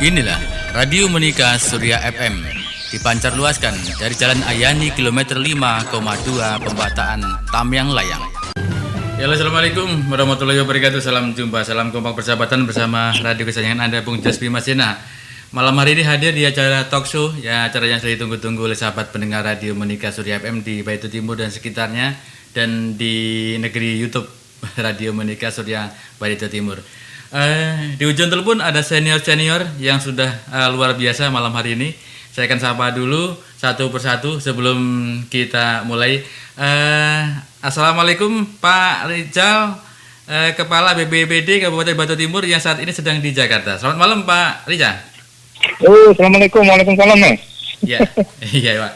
Inilah Radio Monika Surya FM, dipancar luaskan dari Jalan Ayani kilometer 5,2 Pembataan Tamyang Layang. Ya, assalamualaikum warahmatullahi wabarakatuh. Salam jumpa, salam kompak persahabatan bersama radio kesayangan Anda, Bung Jaspi Masena. Malam hari ini hadir di acara talk show, ya acara yang selalu ditunggu-tunggu oleh sahabat pendengar Radio Monika Surya FM di Baitu Timur dan sekitarnya, dan di negeri YouTube Radio Monika Surya Baitu Timur. Di ujung telepon ada senior-senior yang sudah luar biasa malam hari ini. Saya akan sapa dulu satu persatu sebelum kita mulai. Assalamualaikum Pak Rizal, Kepala BPBD Kabupaten Batu Timur yang saat ini sedang di Jakarta. Selamat malam Pak Rizal. Assalamualaikum, waalaikumsalam Mas. Ya, iya Pak.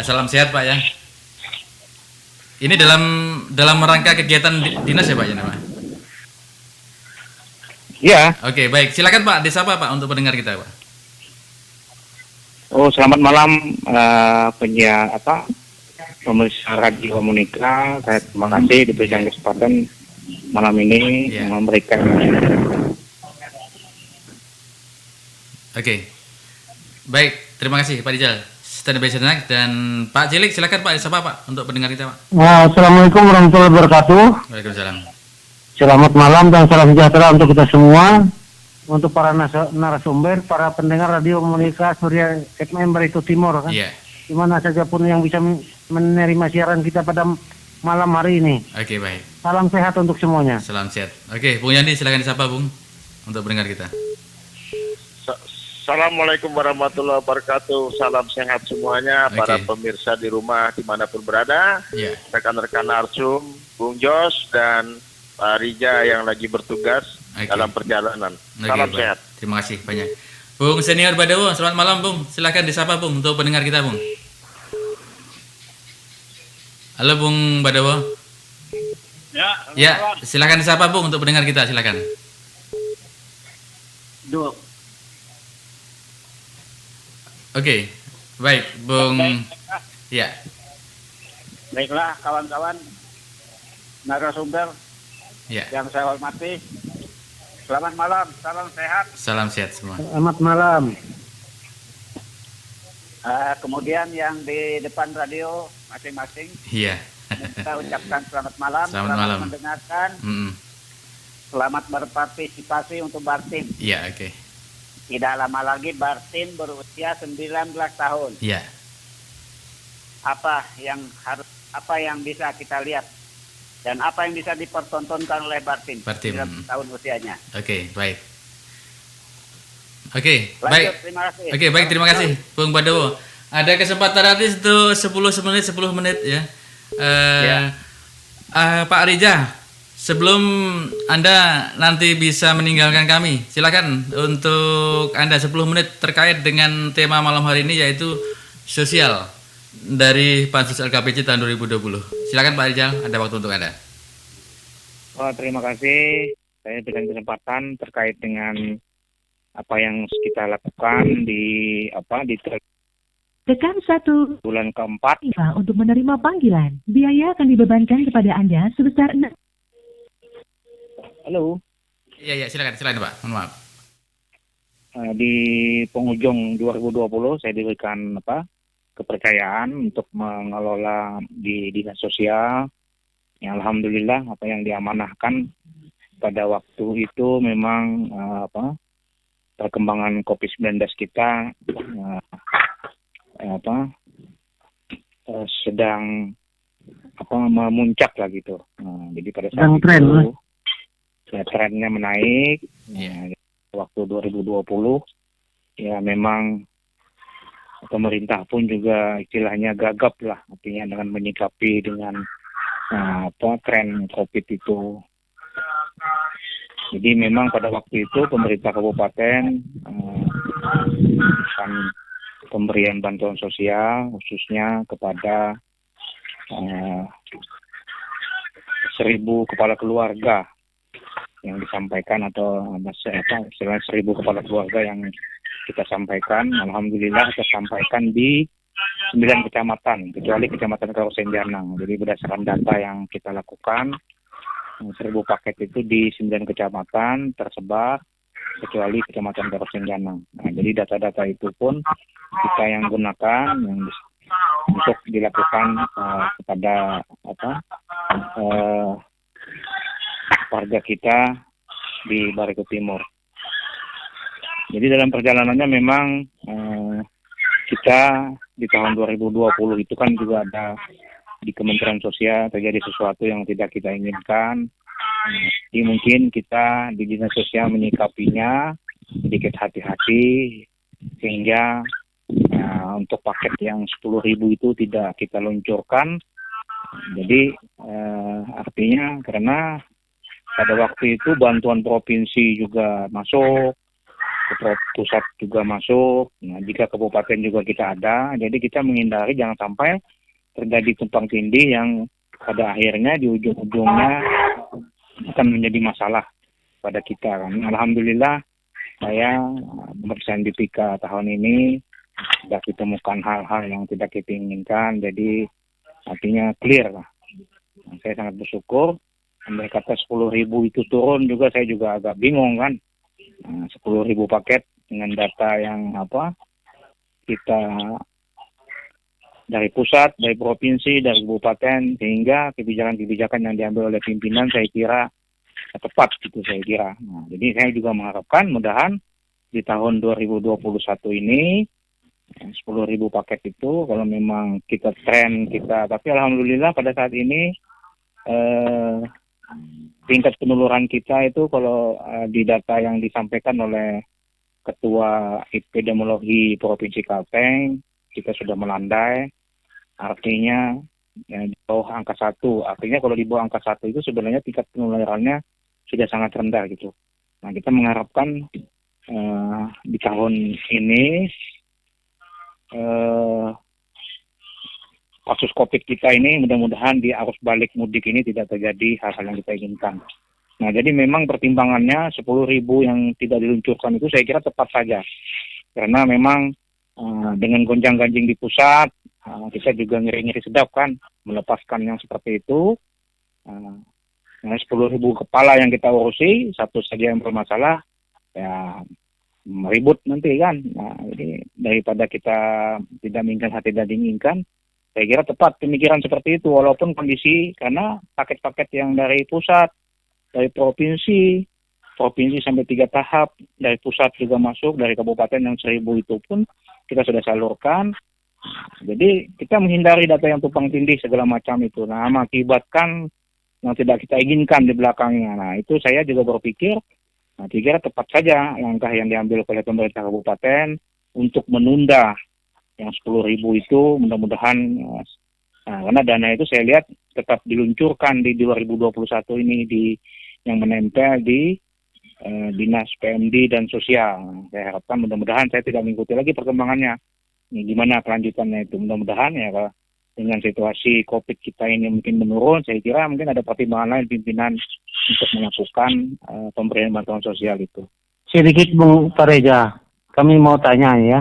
Salam sehat Pak ya. Ini dalam rangka kegiatan dinas ya Pak ya nama? Ya. Oke, baik. Silakan Pak, disapa Pak untuk pendengar kita Pak. Selamat malam pemirsa Radio Monika. Saya terima kasih diberikan kesempatan malam ini memberikan. Oke. Baik, terima kasih Pak Rizal. Stand by sejenak, dan Pak Cilik silakan Pak, disapa Pak untuk pendengar kita Pak. Assalamualaikum warahmatullahi wabarakatuh. Waalaikumsalam. Selamat malam dan salam sejahtera untuk kita semua. Untuk para narasumber, para pendengar Radio Monika Surya FM Baitu Timur kan. Iya. Dimana saja pun yang bisa menerima siaran kita pada malam hari ini. Oke, baik. Salam sehat untuk semuanya. Salam sehat. Oke, Bung Yandi silakan disapa Bung untuk pendengar kita. Assalamualaikum warahmatullahi wabarakatuh. Salam sehat semuanya, para pemirsa di rumah dimanapun berada, rekan-rekan Arsum, Bung Jos dan Pak Rija yang lagi bertugas dalam perjalanan. Salam sehat. Terima kasih banyak. Bung Senior Badawo, selamat malam Bung. Silakan disapa Bung untuk pendengar kita Bung. Halo Bung Badawo. Ya, silakan disapa Bung untuk pendengar kita, silakan. Oke, baik, Bung. Ya. Baiklah, kawan-kawan narasumber yang saya hormati. Selamat malam, salam sehat. Salam sehat semua. Selamat malam. Kemudian yang di depan radio masing-masing. Iya. Kita ucapkan selamat malam. Selamat malam. Mendengarkan. Selamat berpartisipasi untuk Bartim. Iya, oke. Tidak lama lagi Bartim berusia 19 tahun. Iya. Apa yang bisa kita lihat dan apa yang bisa dipertontonkan oleh Bartim 19 tahun usianya. Oke, baik. Oke, lanjut, baik. Terima kasih. Oke, baik, terima kasih Bung Badawo. Ada kesempatan nanti itu 10 menit ya. Pak Rija, sebelum Anda nanti bisa meninggalkan kami, silakan untuk Anda 10 menit terkait dengan tema malam hari ini, yaitu sosial dari Pansus LKPC tahun 2020. Silakan Pak Rizal, ada waktu untuk Anda. Terima kasih. Saya berikan kesempatan terkait dengan apa yang kita lakukan di Tekan 1 bulan keempat. Untuk menerima panggilan, biaya akan dibebankan kepada Anda sebesar 6. Halo. Iya, silakan Pak. Mohon maaf. Di penghujung 2020 saya diberikan kepercayaan untuk mengelola di dinas sosial. Ya, alhamdulillah apa yang diamanahkan pada waktu itu memang perkembangan COVID-19 kita sedang memuncak lah gitu. Jadi pada saat itu trennya menaik. Waktu 2020 ya memang pemerintah pun juga istilahnya gagap lah, artinya dengan menyikapi dengan tren COVID itu. Jadi memang pada waktu itu pemerintah kabupaten akan pemberian bantuan sosial khususnya kepada 1.000 kepala keluarga yang disampaikan, atau istilahnya 1.000 kepala keluarga yang kita sampaikan. Alhamdulillah kita sampaikan di 9 kecamatan, kecuali kecamatan Kabupaten Janang. Jadi berdasarkan data yang kita lakukan, 1.000 paket itu di 9 kecamatan tersebar kecuali Kecamatan Karangsenjana. Nah, jadi data-data itu pun kita yang gunakan untuk dilakukan kepada warga kita di Barito Timur. Jadi dalam perjalanannya memang kita di tahun 2020 itu kan juga ada di Kementerian Sosial terjadi sesuatu yang tidak kita inginkan. Jadi mungkin kita di Dinas Sosial menyikapinya sedikit hati-hati sehingga untuk paket yang 10.000 itu tidak kita luncurkan. Jadi artinya karena pada waktu itu bantuan provinsi juga masuk, pusat juga masuk. Nah, jika kabupaten juga kita ada, jadi kita menghindari jangan sampai terjadi tumpang tindih yang pada akhirnya di ujung-ujungnya akan menjadi masalah pada kita kan. Alhamdulillah saya pemeriksaan BPK tahun ini sudah ditemukan hal-hal yang tidak kita inginkan, jadi artinya clear lah. Nah, saya sangat bersyukur. Andai kata 10.000 itu turun juga saya juga agak bingung kan. 10.000 paket dengan data yang kita dari pusat, dari provinsi, dari kabupaten, sehingga kebijakan-kebijakan yang diambil oleh pimpinan saya kira tepat gitu saya kira. Nah, jadi saya juga mengharapkan mudahan di tahun 2021 ini 10.000 paket itu kalau memang kita tapi alhamdulillah pada saat ini tingkat penularan kita itu kalau di data yang disampaikan oleh Ketua Epidemiologi Provinsi Kalteng kita sudah melandai, artinya di bawah angka 1. Artinya kalau di bawah angka 1 itu sebenarnya tingkat penularannya sudah sangat rendah gitu. Nah, kita mengharapkan di tahun ini kasus COVID kita ini mudah-mudahan di arus balik mudik ini tidak terjadi hal-hal yang kita inginkan. Nah, jadi memang pertimbangannya 10.000 yang tidak diluncurkan itu saya kira tepat saja. Karena memang dengan gonjang-ganjing di pusat, kita juga ngeri-ngeri sedap kan melepaskan yang seperti itu. 10.000 kepala yang kita urusi, satu saja yang bermasalah, ya ribut nanti kan. Nah, jadi daripada kita tidak diinginkan, saya kira tepat pemikiran seperti itu. Walaupun kondisi, karena paket-paket yang dari pusat, dari provinsi sampai 3 tahap, dari pusat juga masuk, dari kabupaten yang 1.000 itu pun kita sudah salurkan. Jadi kita menghindari data yang tumpang tindih segala macam itu. Nah, mengakibatkan yang tidak kita inginkan di belakangnya. Nah, itu saya juga berpikir, kira tepat saja langkah yang diambil oleh pemerintah kabupaten untuk menunda yang 10.000 itu mudah-mudahan. Karena dana itu saya lihat tetap diluncurkan di 2021 ini yang menempel di Dinas PMD dan Sosial. Saya harapkan mudah-mudahan saya tidak mengikuti lagi perkembangannya. Ini gimana kelanjutannya itu. Mudah-mudahan ya dengan situasi COVID kita ini mungkin menurun, saya kira mungkin ada pertimbangan lain pimpinan untuk melakukan pemberian bantuan sosial itu. Sedikit Bung Pareja, kami mau tanya ya.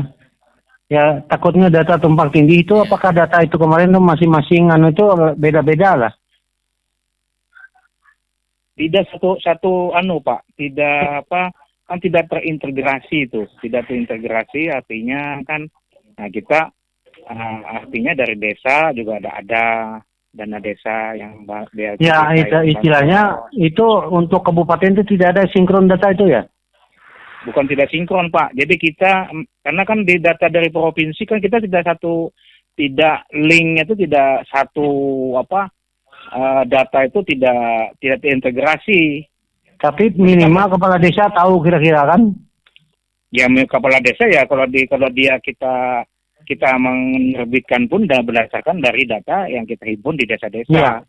Ya takutnya data tumpang tindih itu apakah data itu kemarin tuh masing-masing itu beda-beda lah. Tidak satu Pak, tidak kan tidak terintegrasi itu, tidak terintegrasi artinya kan kita artinya dari desa juga ada dana desa yang ya istilahnya itu untuk kabupaten itu tidak ada sinkron data itu ya? Bukan tidak sinkron Pak, jadi kita karena kan di data dari provinsi kan kita tidak linknya itu tidak satu data itu tidak terintegrasi. Tapi minimal kepala desa tahu kira-kira kan? Ya kepala desa ya kalau dia kita menerbitkan pun berdasarkan dari data yang kita himpun di desa-desa.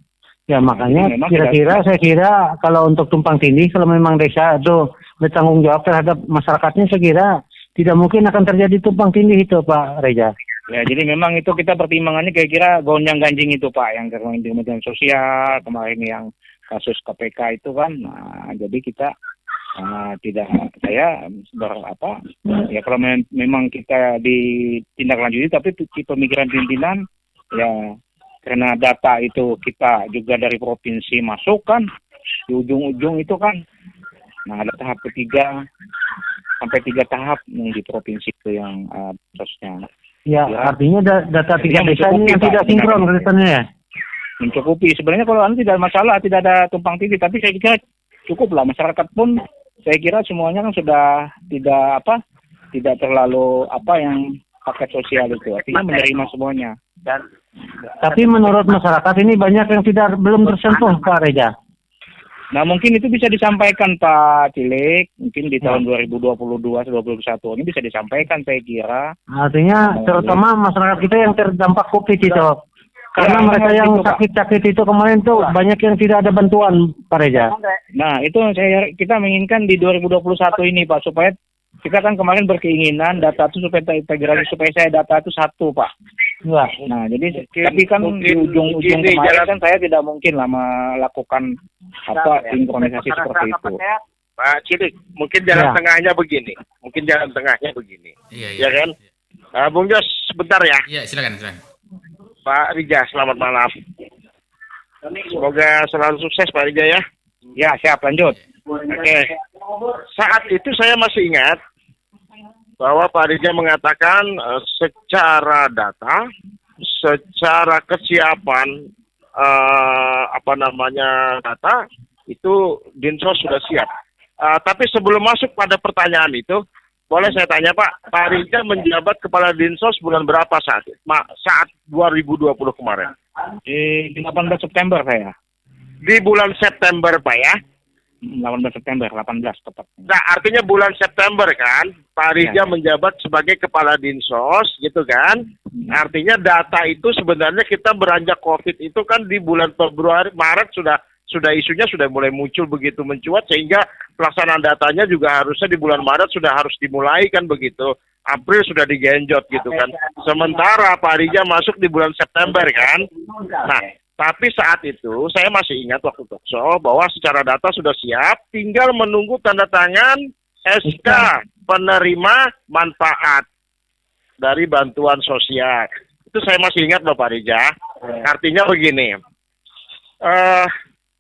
Ya makanya kira-kira saya kira kalau untuk tumpang tindih kalau memang desa itu bertanggung jawab terhadap masyarakatnya, saya kira tidak mungkin akan terjadi tumpang tindih itu Pak Reza. Ya, jadi memang itu kita pertimbangannya kira-kira gonjang-ganjing itu Pak, yang kemarin di Kementerian Sosial, kemarin yang kasus KPK itu kan. Nah, jadi kita ya kalau memang kita ditindaklanjuti, tapi pemikiran pimpinan ya karena data itu kita juga dari provinsi masuk kan, di ujung-ujung itu kan Nah, ada tahap ketiga sampai 3 tahap nih di provinsi itu yang prosesnya. Ya, artinya data 3 desa ini yang tidak sinkron kelihatannya ya. Mencukupi. Sebenarnya kalau tidak masalah, tidak ada tumpang tindih, tapi saya kira cukup lah. Masyarakat pun saya kira semuanya kan sudah tidak terlalu yang paket sosial itu. Artinya menerima semuanya. Tapi menurut masyarakat ini banyak yang belum tersentuh, Pak Reza. Nah, mungkin itu bisa disampaikan Pak Cilik, mungkin di tahun 2022-2021 ini bisa disampaikan saya kira. Artinya terutama masyarakat kita yang terdampak COVID itu. Karena mereka yang sakit-sakit itu kemarin tuh banyak yang tidak ada bantuan, Pak Reza. Nah, itu kita menginginkan di 2021 ini Pak, supaya kita kan kemarin berkeinginan data itu supaya terintegrasi, supaya saya data itu satu Pak. Ya. Nah, jadi tapi kan di ujung-ujung kemarin kan saya tidak mungkin lah melakukan sinkronisasi seperti itu. Pak Cilik, mungkin jalan tengahnya begini. Iya. Ya kan? Bung Jos, sebentar ya. Iya, silakan. Pak Rija, selamat malam. Semoga selalu sukses Pak Rija ya. Ya, siap, lanjut. Oke. Saat itu saya masih ingat bahwa Pak Rija mengatakan secara data, secara kesiapan data itu Dinsos sudah siap. Tapi sebelum masuk pada pertanyaan itu, boleh saya tanya Pak Rija menjabat kepala Dinsos bulan berapa saat 2020 kemarin? Di 18 September saya. Di bulan September Pak ya? 18 September, 18 tepat. Nah, artinya bulan September kan, Pak Rija menjabat sebagai kepala Dinsos, gitu kan? Artinya data itu sebenarnya kita beranjak COVID itu kan di bulan Maret sudah isunya sudah mulai muncul begitu mencuat, sehingga pelaksanaan datanya juga harusnya di bulan Maret sudah harus dimulai kan begitu. April sudah digenjot gitu kan. Sementara Pak Rija masuk di bulan September kan. Nah, tapi saat itu saya masih ingat waktu talkshow bahwa secara data sudah siap, tinggal menunggu tanda tangan SK penerima manfaat dari bantuan sosial. Itu saya masih ingat Bapak Rija. Artinya begini,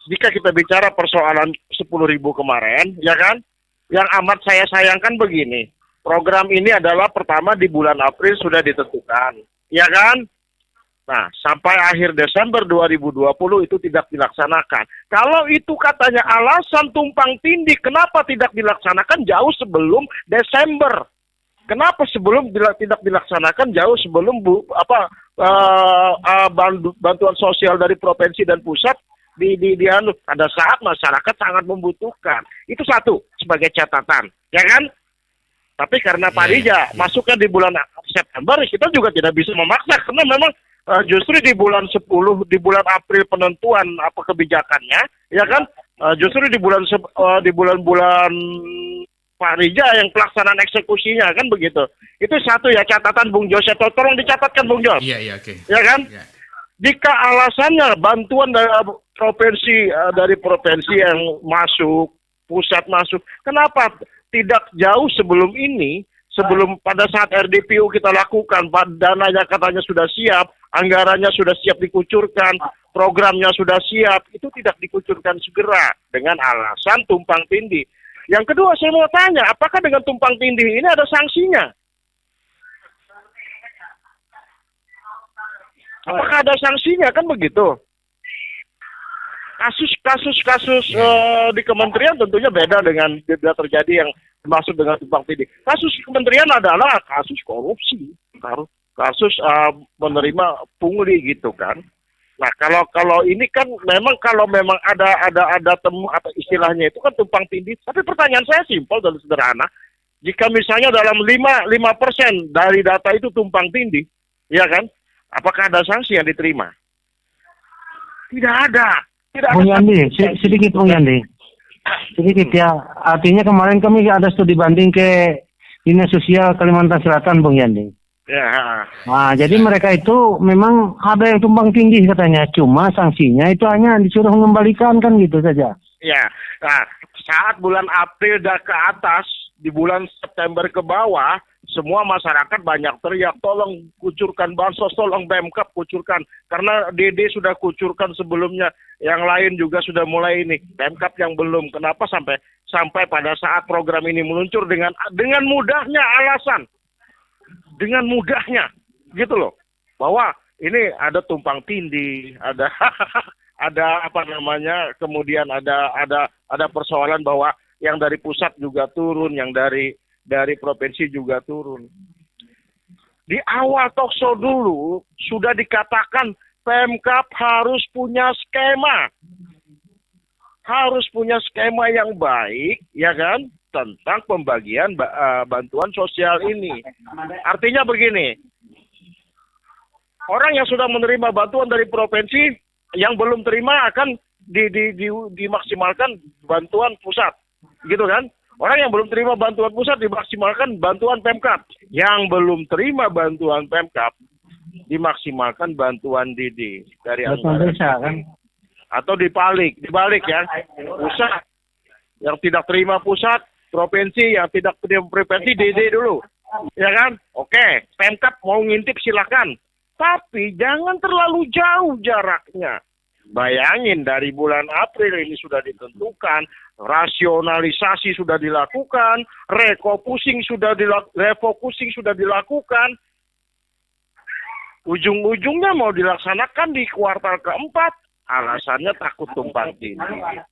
jika kita bicara persoalan 10.000 kemarin, ya kan, yang amat saya sayangkan begini, program ini adalah pertama di bulan April sudah ditentukan, ya kan? Nah, sampai akhir Desember 2020 itu tidak dilaksanakan. Kalau itu katanya alasan tumpang tindih, kenapa tidak dilaksanakan jauh sebelum Desember? Kenapa tidak dilaksanakan jauh sebelum bantuan sosial dari provinsi dan pusat pada saat masyarakat sangat membutuhkan. Itu satu sebagai catatan, ya kan? Tapi karena Pak Rija masuknya di bulan September, kita juga tidak bisa memaksa karena memang justru di bulan 10, di bulan April penentuan kebijakannya, ya kan? Justru di bulan-bulan Pak Rija yang pelaksanaan eksekusinya kan begitu. Itu satu ya catatan Bung Jos. Tolong dicatatkan Bung Jos. Iya, oke. Ya kan? Ya. Jika alasannya bantuan dari provinsi yang masuk, pusat masuk, kenapa tidak jauh sebelum ini, sebelum pada saat RDPU kita lakukan, dananya katanya sudah siap, anggarannya sudah siap dikucurkan, programnya sudah siap, itu tidak dikucurkan segera dengan alasan tumpang tindih. Yang kedua saya mau tanya, apakah dengan tumpang tindih ini ada sanksinya? Apakah ada sanksinya? Kan begitu. Kasus di kementerian tentunya beda dengan bila terjadi yang dimaksud dengan tumpang tindih. Kasus kementerian adalah kasus korupsi, kasus menerima pungli gitu kan. Nah, kalau ini kan memang kalau memang ada istilahnya itu kan tumpang tindih. Tapi pertanyaan saya simpel dan sederhana. Jika misalnya dalam 5% dari data itu tumpang tindih, ya kan? Apakah ada sanksi yang diterima? Tidak ada. Bung Yandi, sedikit Bung Yandi. Sedikit ya. Artinya kemarin kami ada studi banding ke Dinas Sosial Kalimantan Selatan, Bung Yandi. Ya. Nah, jadi mereka itu memang ada yang tumpang tindih katanya. Cuma sanksinya itu hanya disuruh mengembalikan kan gitu saja. Ya. Nah, saat bulan April ke atas, di bulan September ke bawah, semua masyarakat banyak teriak, tolong kucurkan bansos, tolong Pemkab kucurkan. Karena DD sudah kucurkan sebelumnya, yang lain juga sudah mulai ini. Pemkab yang belum. Kenapa sampai pada saat program ini meluncur dengan mudahnya alasan. Dengan mudahnya, gitu loh. Bahwa ini ada tumpang tindih, ada ada apa namanya, kemudian ada persoalan bahwa yang dari pusat juga turun, yang dari provinsi juga turun. Di awal talkshow dulu sudah dikatakan Pemkab harus punya skema. Harus punya skema yang baik, ya kan, tentang pembagian bantuan sosial ini. Artinya begini, orang yang sudah menerima bantuan dari provinsi, yang belum terima akan dimaksimalkan bantuan pusat, gitu kan? Orang yang belum terima bantuan pusat dimaksimalkan bantuan Pemkab. Yang belum terima bantuan Pemkab dimaksimalkan bantuan DD dari anggaran desa, kan? Atau dibalik ya. Pusat yang tidak terima pusat, provinsi yang tidak terima provinsi DD dulu. Ya kan? Oke, Pemkab mau ngintip silakan. Tapi jangan terlalu jauh jaraknya. Bayangin dari bulan April ini sudah ditentukan, rasionalisasi sudah dilakukan, refocusing sudah dilakukan. Ujung-ujungnya mau dilaksanakan di kuartal keempat, alasannya takut tumpang tindih.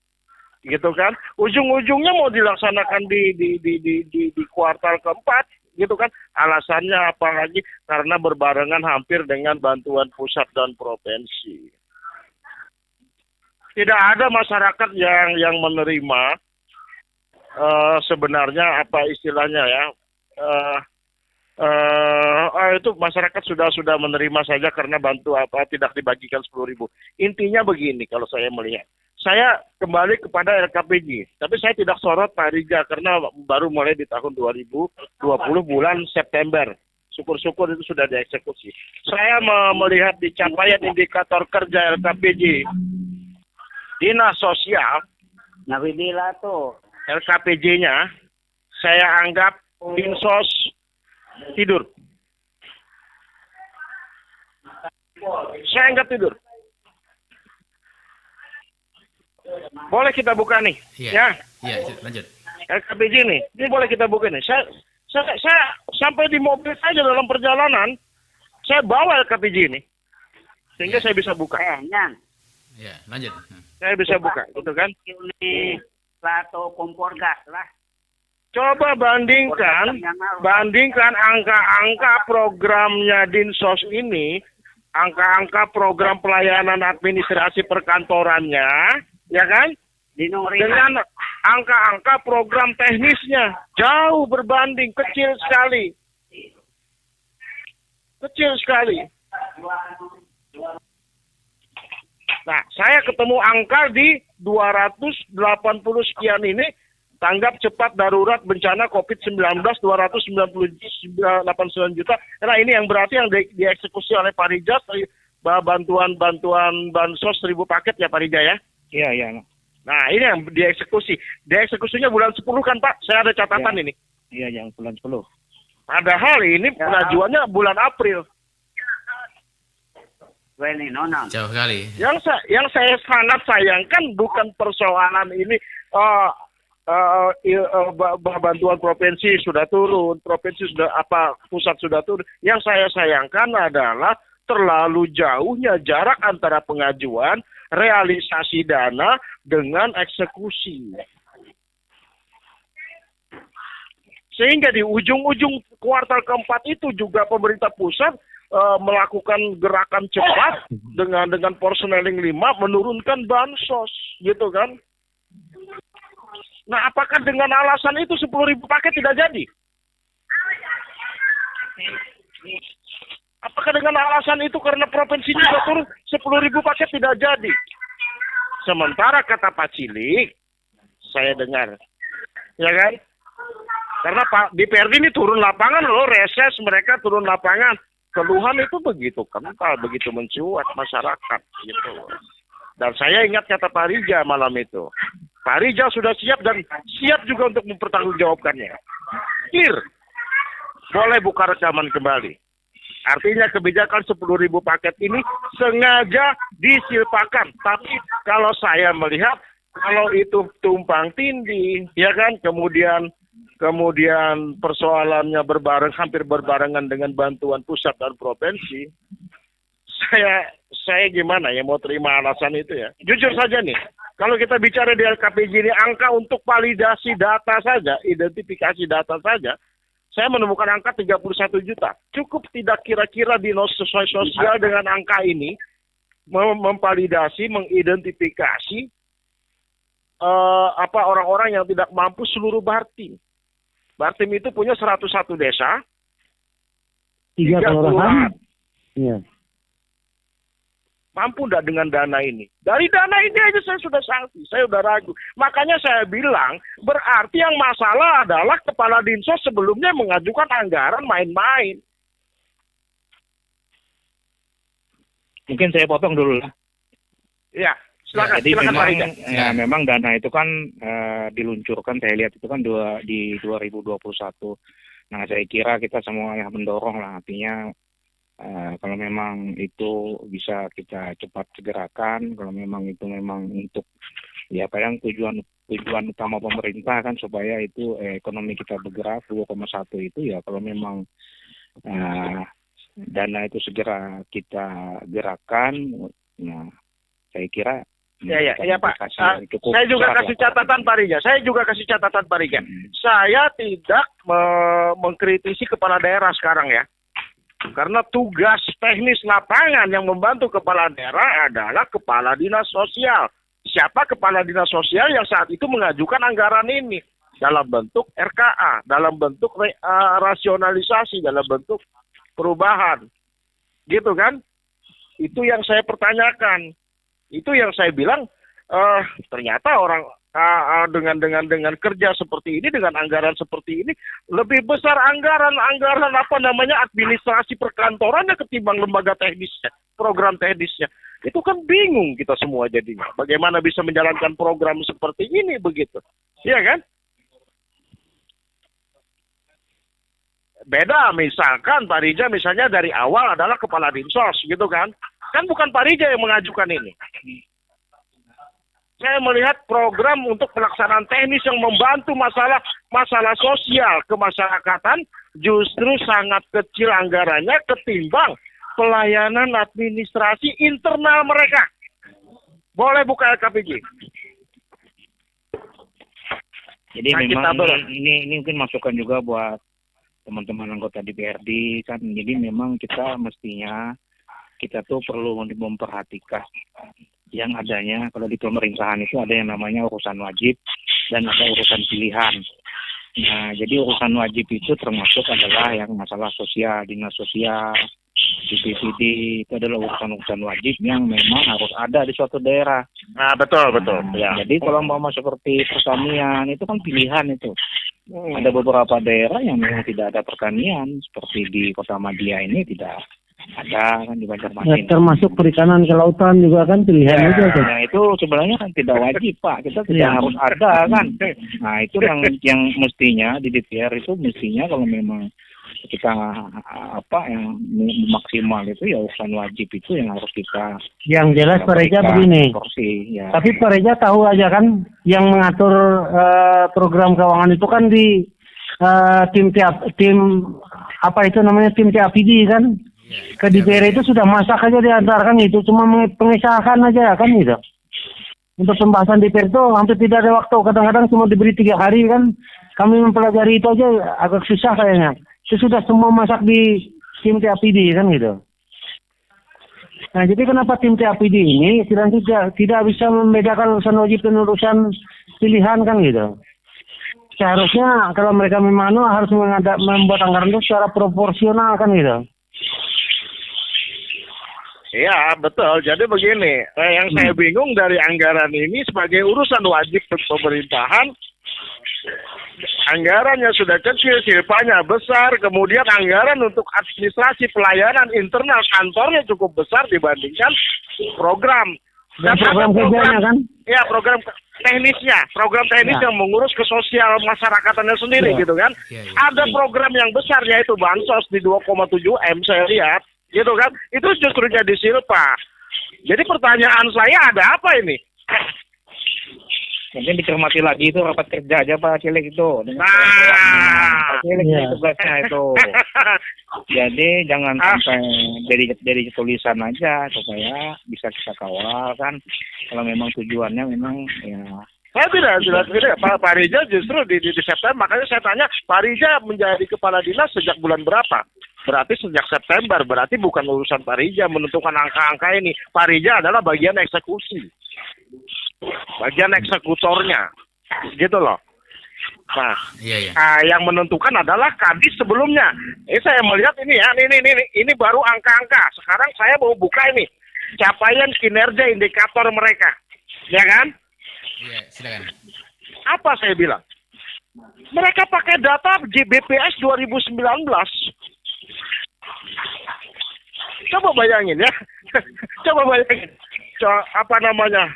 Gitu kan? Ujung-ujungnya mau dilaksanakan di kuartal keempat, gitu kan? Alasannya apalagi karena berbarengan hampir dengan bantuan pusat dan provinsi. Tidak ada masyarakat yang menerima sebenarnya apa istilahnya ya, itu masyarakat sudah menerima saja karena tidak dibagikan 10.000. Intinya begini kalau saya melihat. Saya kembali kepada LKPJ, tapi saya tidak sorot Pak Rija karena baru mulai di tahun 2020 bulan September. Syukur-syukur itu sudah dieksekusi. Saya melihat di capaian indikator kerja LKPJ, Dinas Sosial, Nabila tuh LKPJ-nya, saya anggap Dinsos tidur. Saya anggap tidur. Boleh kita buka nih, ya? Iya, lanjut. LKPJ nih, ini boleh kita buka nih. Saya sampai di mobil saja dalam perjalanan, saya bawa LKPJ ini, sehingga saya bisa buka. Ya, lanjut. Saya bisa buka, gitu kan? Ini satu kompor gas lah. Coba bandingkan angka-angka programnya Dinsos ini, angka-angka program pelayanan administrasi perkantorannya, ya kan? Dengan angka-angka program teknisnya, jauh berbanding, kecil sekali. Kecil sekali. Nah, saya ketemu angka di 280 sekian ini, tanggap cepat darurat bencana COVID-19 299 juta. Karena ini yang berarti yang dieksekusi oleh Pak Rija, bantuan bansos 1.000 paket ya Pak Rija ya? Iya. Nah, ini yang dieksekusi. Dieksekusinya bulan 10 kan Pak? Saya ada catatan ini. Iya, yang bulan 10. Padahal ini pengajuannya bulan April. Jauh kali. Yang saya sangat sayangkan bukan persoalan ini bantuan provinsi sudah turun, pusat sudah turun. Yang saya sayangkan adalah terlalu jauhnya jarak antara pengajuan, realisasi dana dengan eksekusi. Sehingga di ujung-ujung kuartal keempat itu juga pemerintah pusat melakukan gerakan cepat dengan personeling 5 menurunkan bansos, gitu kan? Nah, apakah dengan alasan itu 10.000 paket tidak jadi? Apakah dengan alasan itu karena provinsi juga turun 10.000 paket tidak jadi? Sementara kata Pak Cilik, saya dengar, ya kan? Karena Pak DPRD ini turun lapangan loh, reses mereka turun lapangan. Keluhan itu begitu kental, begitu mencuat masyarakat, gitu. Dan saya ingat kata Pak Rija malam itu. Pak Rija sudah siap dan siap juga untuk mempertanggungjawabkannya. Clear. boleh buka rekaman kembali. Artinya kebijakan 10.000 paket ini sengaja disilpakan. Tapi kalau saya melihat, kalau itu tumpang tindih, ya kan, kemudian persoalannya hampir berbarengan dengan bantuan pusat dan provinsi, saya gimana ya mau terima alasan itu ya. Jujur saja nih, kalau kita bicara di LKPJ ini, angka untuk validasi data saja, identifikasi data saja, saya menemukan angka 31 juta. Cukup tidak kira-kira dinas sosial dengan angka ini memvalidasi, mengidentifikasi orang-orang yang tidak mampu seluruh Bartim. Bartim itu punya 101 desa, 3 kelurahan. Iya. Mampu enggak dengan dana ini? Dari dana ini aja saya sudah sanksi, saya sudah ragu. Makanya saya bilang, berarti yang masalah adalah Kepala Dinsos sebelumnya mengajukan anggaran main-main. Mungkin saya potong dulu lah. Ya, silakan. Jadi silakan memang, Pak memang dana itu kan diluncurkan, saya lihat itu kan di 2021. Nah, saya kira kita semua yang mendorong lah, artinya kalau memang itu bisa kita cepat segerakan, kalau memang itu memang untuk ya yang tujuan utama pemerintah kan supaya itu ekonomi kita bergerak 2,1 itu ya kalau memang dana itu segera kita gerakkan, nah saya kira Ya Pak, saya juga kasih catatan Pak Rija. Saya tidak mengkritisi kepala daerah sekarang ya. Karena tugas teknis lapangan yang membantu kepala daerah adalah kepala dinas sosial. Siapa kepala dinas sosial yang saat itu mengajukan anggaran ini? Dalam bentuk RKA, dalam bentuk rasionalisasi, dalam bentuk perubahan. Gitu kan? Itu yang saya pertanyakan. Itu yang saya bilang, ternyata orang dengan kerja seperti ini, dengan anggaran seperti ini, lebih besar anggaran administrasi perkantorannya ketimbang lembaga teknisnya, program teknisnya. Itu kan bingung kita semua jadinya. Bagaimana bisa menjalankan program seperti ini begitu? Iya kan? Beda misalkan Pak Rija misalnya dari awal adalah kepala dinsos gitu kan. Kan bukan Pak Rija yang mengajukan ini. Saya melihat program untuk pelaksanaan teknis yang membantu masalah sosial kemasyarakatan justru sangat kecil anggarannya ketimbang pelayanan administrasi internal mereka. Boleh buka LKPJ. Jadi memang ini mungkin masukan juga buat teman-teman anggota DPRD kan. Jadi memang kita mestinya kita tuh perlu memperhatikan yang adanya kalau di pemerintahan itu ada yang namanya urusan wajib dan ada urusan pilihan. Nah, jadi urusan wajib itu termasuk adalah yang masalah sosial, dinas sosial, DPPD, itu adalah urusan wajib yang memang harus ada di suatu daerah. Nah, betul. Ya. Jadi kalau mau seperti pertanian itu kan pilihan itu. Ada beberapa daerah yang memang tidak ada pertanian, seperti di Kota Madia ini tidak ada kan di Banjarmasin. Ya, termasuk perikanan kelautan juga kan pilihan aja kan. Nah, itu sebenarnya kan tidak wajib Pak, kita tidak harus ada kan. Nah itu yang mestinya di DPR itu mestinya kalau memang kita yang maksimal itu ya urusan wajib itu yang harus kita. Yang jelas Pak Reza begini. Ya. Tapi Pak Reza tahu aja kan yang mengatur program keuangan itu kan di tim TAPD kan. Ke DPR itu sudah masak aja diantarkan itu, cuma pengesahan aja kan gitu. Untuk pembahasan DPR itu hampir tidak ada waktu, kadang-kadang cuma diberi 3 hari kan. Kami mempelajari itu aja agak susah kayaknya. Itu sudah semua masak di tim TAPD kan gitu. Nah jadi kenapa tim TAPD ini tidak bisa membedakan urusan wajib dan urusan pilihan kan gitu. Seharusnya kalau mereka memang harus membuat anggaran itu secara proporsional kan gitu. Ya, betul. Jadi begini, yang saya bingung dari anggaran ini sebagai urusan wajib pemerintahan, anggarannya sudah kecil, silpanya besar, kemudian anggaran untuk administrasi pelayanan internal kantornya cukup besar dibandingkan program. Dan program kerjanya kan? Ya, program teknisnya, program teknis yang mengurus ke sosial masyarakatannya sendiri gitu kan. Ada program yang besar yaitu bansos di 2,7 M saya lihat gitu kan. Itu justru jadi silpa. Jadi pertanyaan saya ada apa ini? Mungkin dicermati lagi itu rapat kerja aja Pak Cilik itu. Nah, Cilik tugasnya itu. Jadi jangan sampai dari tulisan aja supaya bisa kita kawal kan. Kalau memang tujuannya memang ya. Saya tidak. Pak Rija justru di September, makanya saya tanya, Pak Rija menjadi kepala dinas sejak bulan berapa? Berarti sejak September, berarti bukan urusan Pak Rija menentukan angka-angka ini. Pak Rija adalah bagian eksekusi. Bagian eksekutornya. Gitu loh. Nah, yang menentukan adalah kadis sebelumnya. Ini saya melihat ini ya, ini baru angka-angka. Sekarang saya mau buka ini. Capaian kinerja indikator mereka. Ya kan? Iya, silakan. Apa saya bilang? Mereka pakai data BPS 2019. Coba bayangin ya. Coba bayangin. Apa namanya?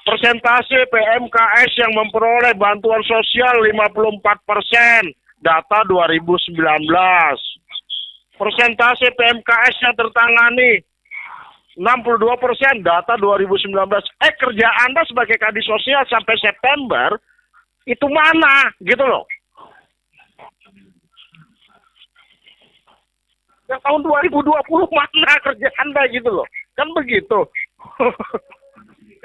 Persentase PMKS yang memperoleh bantuan sosial 54%, data 2019. Persentase PMKS yang tertangani 62%, data 2019. Kerja Anda sebagai kadis sosial sampai September itu mana gitu loh. Yang tahun 2020 mana kerja Anda gitu loh. Kan begitu.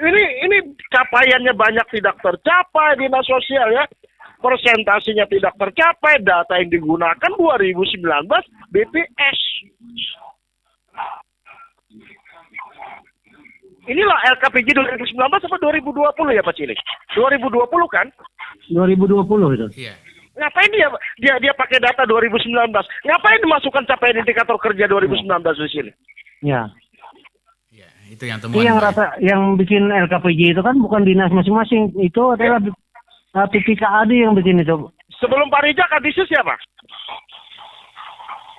Ini capaiannya banyak tidak tercapai dinas sosial ya. Persentasenya tidak tercapai, data yang digunakan 2019 BPS. Inilah LKPJ 2019 atau 2020 ya Pak Cilik? 2020 kan? 2020 itu. Iya. Ngapain dia pakai data 2019? Ngapain dimasukkan capaian indikator kerja 2019 di sini? Ya. Iya, itu yang temuan. Yang bikin LKPJ itu kan bukan dinas masing-masing, itu adalah PPKAD yang bikin itu. Sebelum Pak Rija kadisnya siapa?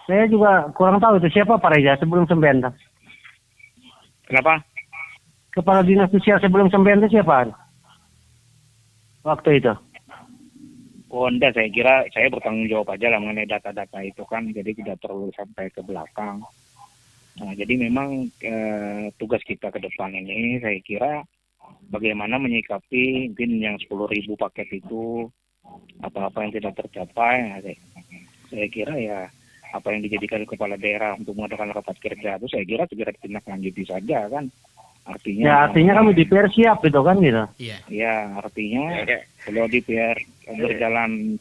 Saya juga kurang tahu itu siapa Pak Reza sebelum Semben. Kenapa? Kepala dinas sosial sebelum Semben itu siapa? Waktu itu. Oh enggak, saya kira saya bertanggung jawab aja lah mengenai data-data itu kan, jadi tidak perlu sampai ke belakang. Nah, jadi memang tugas kita ke depan ini saya kira bagaimana menyikapi mungkin yang 10.000 paket itu, apa-apa yang tidak tercapai. Nah, saya kira ya apa yang dijadikan kepala daerah untuk mengadakan rapat kerja itu saya kira segera ditindaklanjuti saja kan. Artinya kami DPR siap itu kan gitu. Iya. Ya, artinya kalau DPR berjalan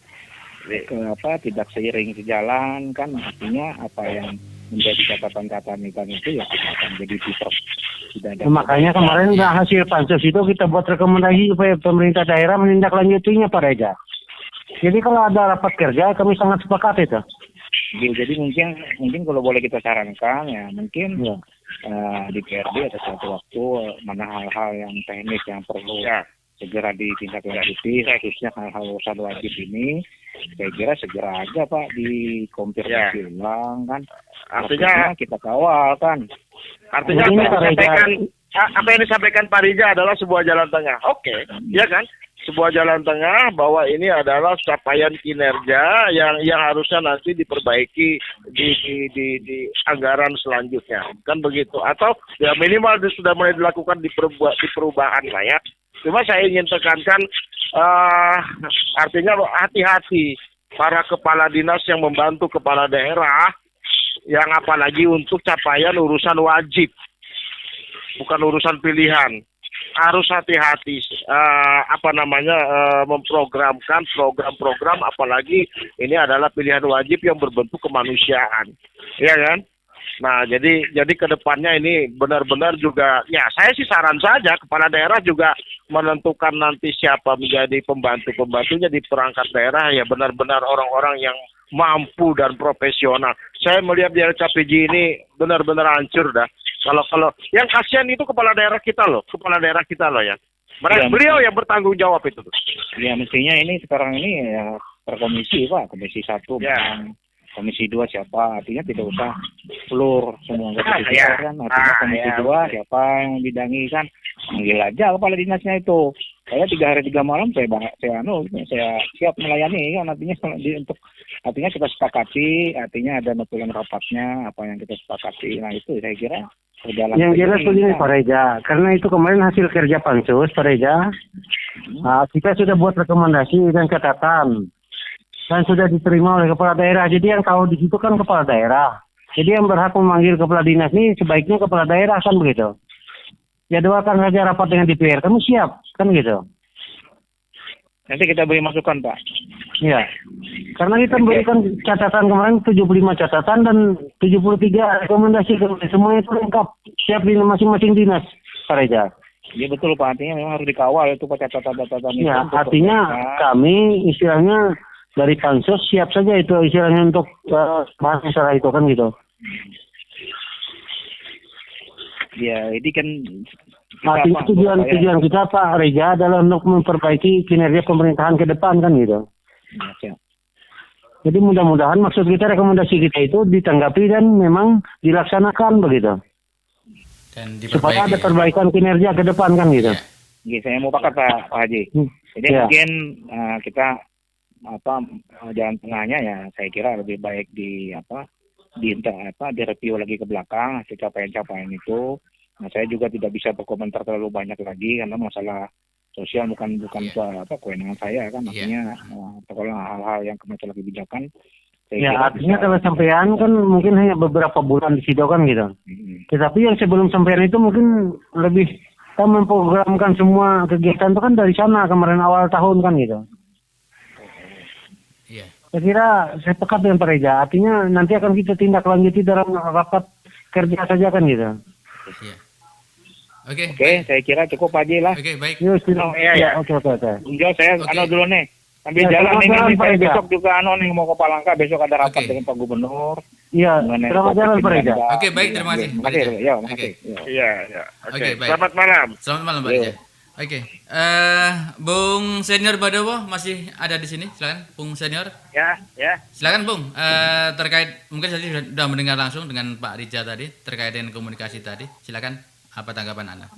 tidak seiring sejalan kan, artinya apa yang menjadi catatan-catatan itu ya kita akan jadi tidak ada. Makanya kemarin hasil pansus itu kita buat rekomendasi supaya pemerintah daerah menindaklanjutinya Pak Reza. Jadi kalau ada rapat kerja kami sangat sepakat itu. Jadi mungkin kalau boleh kita sarankan ya mungkin di PRD ada suatu waktu mana hal-hal yang teknis yang perlu segera ditindaklanjuti, khususnya hal-hal urusan wajib ini saya kira segera aja Pak dikonfirmasi ulang kan. Artinya kita kawal kan. Artinya apa yang disampaikan Pak Rija adalah sebuah jalan tengah. Oke, ya kan? Sebuah jalan tengah bahwa ini adalah capaian kinerja yang harusnya nanti diperbaiki di anggaran selanjutnya, kan begitu? Atau ya minimal sudah mulai dilakukan di perubahan lah ya. Cuma saya ingin tekankan artinya hati-hati para kepala dinas yang membantu kepala daerah, yang apalagi untuk capaian urusan wajib, bukan urusan pilihan. Harus hati-hati memprogramkan program-program, apalagi ini adalah pilihan wajib yang berbentuk kemanusiaan, ya kan? Nah, jadi ke depannya ini benar-benar juga, ya saya sih saran saja kepala daerah juga menentukan nanti siapa menjadi pembantu-pembantunya di perangkat daerah, ya benar-benar orang-orang yang mampu dan profesional. Saya melihat di LKPJ ini benar-benar hancur dah. Kalau yang kasihan itu kepala daerah kita loh ya. Beliau yang bertanggung jawab itu. Ya mestinya ini sekarang ini ya per komisi Pak, komisi 1 Komisi 2 siapa, artinya tidak usah seluruh semua anggota DPR kan, artinya Komisi 2 siapa yang bidangi kan, panggil aja kepala dinasnya itu. Saya 3 hari 3 malam saya siap melayani kan, artinya kita sepakati, artinya ada notulen rapatnya apa yang kita sepakati. Nah itu saya kira berjalan. Yang jelas begini Pak Reza, karena itu kemarin hasil kerja pansus Pak Reza, kita sudah buat rekomendasi dan catatan dan sudah diterima oleh kepala daerah. Jadi yang tahu di situ kan kepala daerah. Jadi yang berhak memanggil kepala dinas ini sebaiknya kepala daerah kan begitu. Jadwalkan saja rapat dengan DPR, kamu siap kan gitu. Nanti kita beri masukan Pak. Iya. Karena kita memberikan catatan kemarin 75 catatan dan 73 rekomendasi, semuanya itu lengkap siap di masing-masing dinas Pak Reza. Iya betul Pak, artinya memang harus dikawal itu Pak catatan-catatan itu. Ya, artinya kami istilahnya dari pansus siap saja itu istilahnya untuk bahas masalah itu kan gitu. Ya, ini kan artinya tujuan kita Pak Reza adalah untuk memperbaiki kinerja pemerintahan ke depan kan gitu. Ya. Jadi mudah-mudahan maksud kita rekomendasi kita itu ditanggapi dan memang dilaksanakan begitu. Dan supaya ada perbaikan kinerja ke depan kan gitu. Ya, saya mau pakat Pak Haji. Jadi mungkin kita jalan tengahnya ya saya kira lebih baik direview lagi ke belakang hasil capaian-capaian itu. Nah, saya juga tidak bisa berkomentar terlalu banyak lagi karena masalah sosial bukan kewenangan saya kan, artinya kalau hal-hal yang masalah kebijakan. Artinya kalau sampean kan mungkin hanya beberapa bulan di situ kan gitu. Tetapi yang sebelum sampean itu mungkin lebih kita memprogramkan semua kegiatan itu kan dari sana kemarin awal tahun kan gitu. Saya kira saya pekat dengan Pak Reza. Artinya nanti akan kita tindak lanjuti dalam rapat kerja saja kan gitu. Oke, saya kira cukup aja lah. Oke, baik. Oke. Saya dulu nih. Sambil jalan nih Pak, besok juga mau ke Palangka, besok ada rapat dengan Pak Gubernur. Iya, selamat jalan Pak Reza. Oke, baik, terima kasih. Makasih. Iya. Oke, baik. Selamat malam. Selamat malam Pak Reza. Oke, Bung Senior Badowo masih ada di sini, silakan Bung Senior. Ya. Silakan Bung, terkait mungkin saya sudah mendengar langsung dengan Pak Rija tadi terkait dengan komunikasi tadi, silakan apa tanggapan Anda?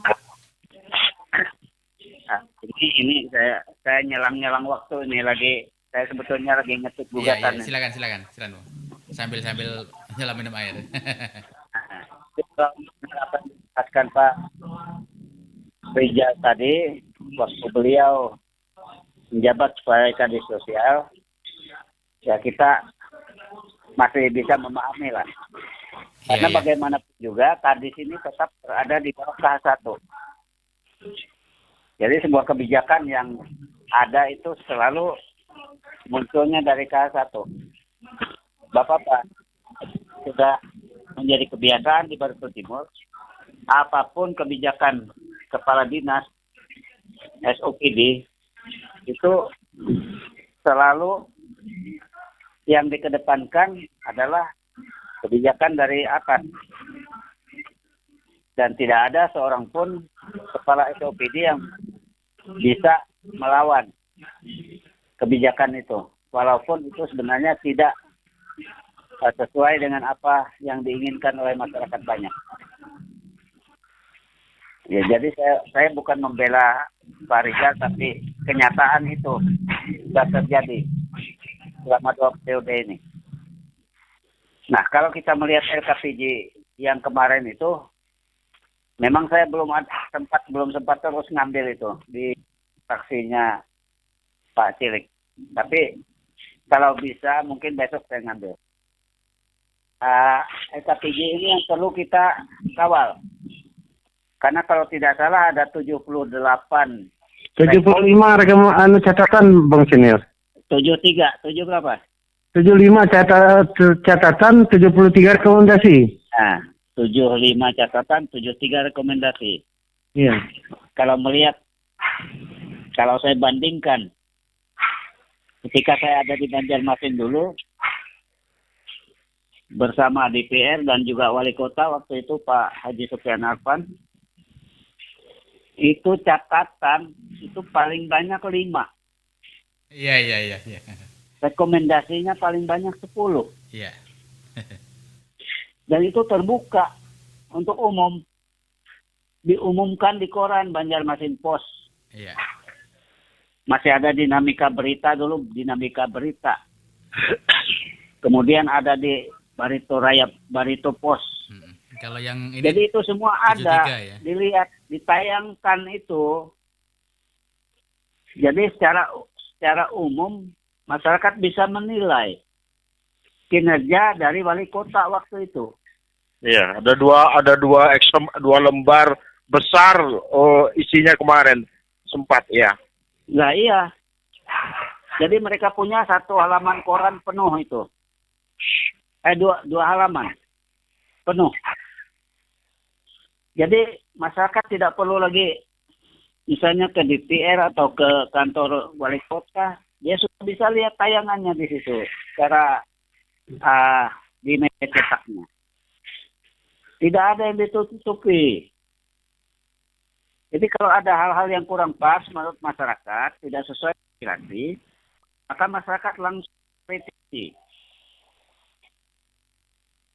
Jadi ini saya nyelang waktu ini lagi, saya sebetulnya lagi ngetik gugatan. Iya, silakan Bung, sambil nyelam minum air. Jelaskan Pak Rija tadi waktu beliau menjabat sebagai kadis sosial, ya kita masih bisa memahami lah. Karena bagaimanapun juga kadis ini tetap berada di bawah KH1. Jadi sebuah kebijakan yang ada itu selalu munculnya dari KH1. Bapak sudah menjadi kebiasaan di Barisul Timur, apapun kebijakan kepala dinas SOPD itu selalu yang dikedepankan adalah kebijakan dari atas, dan tidak ada seorang pun kepala SOPD yang bisa melawan kebijakan itu, walaupun itu sebenarnya tidak sesuai dengan apa yang diinginkan oleh masyarakat banyak. Ya, jadi saya bukan membela Pak Rizal, tapi kenyataan itu sudah terjadi selama 2 periode ini. Nah, kalau kita melihat LKPJ yang kemarin itu, memang saya belum sempat terus ngambil itu di saksinya Pak Cilik. Tapi kalau bisa mungkin besok saya ngambil. LKPJ ini yang perlu kita kawal. Karena kalau tidak salah ada 75 catatan Bang Senior. 7 berapa? 75 catatan, 73 rekomendasi. Nah, 75 catatan, 73 rekomendasi. Iya. Kalau saya bandingkan ketika saya ada di Banjarmasin dulu bersama DPR dan juga wali kota waktu itu Pak Haji Sufyan Arfan, itu catatan itu paling banyak 5. Iya. Rekomendasinya paling banyak 10. Iya. Dan itu terbuka untuk umum. Diumumkan di koran Banjarmasin Post. Iya. Masih ada dinamika berita dulu, dinamika berita. Kemudian ada di Barito Raya, Barito Post. Kalau yang ini jadi itu semua ada, ya? dilihat, ditayangkan itu. Jadi secara umum masyarakat bisa menilai kinerja dari wali kota waktu itu. Iya, ada dua lembar besar isinya kemarin sempat ya. Nah iya. Jadi mereka punya satu halaman koran penuh itu. Dua halaman penuh. Jadi masyarakat tidak perlu lagi misalnya ke DPR atau ke kantor wali kota, dia sudah bisa lihat tayangannya di situ secara di media cetaknya. Tidak ada yang ditutupi. Jadi kalau ada hal-hal yang kurang pas menurut masyarakat, tidak sesuai aspirasi, maka masyarakat langsung kritisi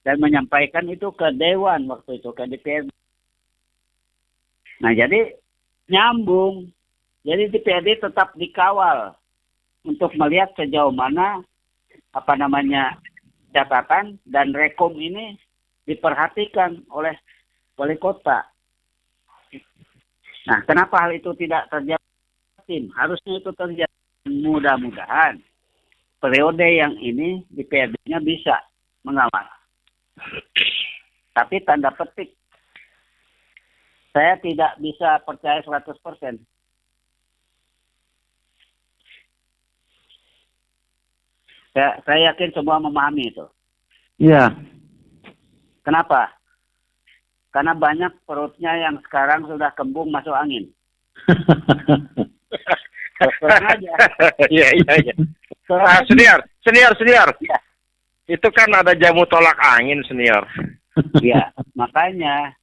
dan menyampaikan itu ke Dewan waktu itu, ke DPR. Nah, jadi nyambung. Jadi DPRD tetap dikawal untuk melihat sejauh mana catatan dan rekom ini diperhatikan oleh wali kota. Nah, kenapa hal itu tidak terjadi? Harusnya itu terjadi. Mudah-mudahan periode yang ini DPRD-nya bisa mengawal. Tapi tanda petik, saya tidak bisa percaya 100%. Saya yakin semua memahami itu. Iya. Kenapa? Karena banyak perutnya yang sekarang sudah kembung masuk angin. Terus aja. Iya. Senior. Ya. Itu kan ada jamu tolak angin, senior. Iya, makanya.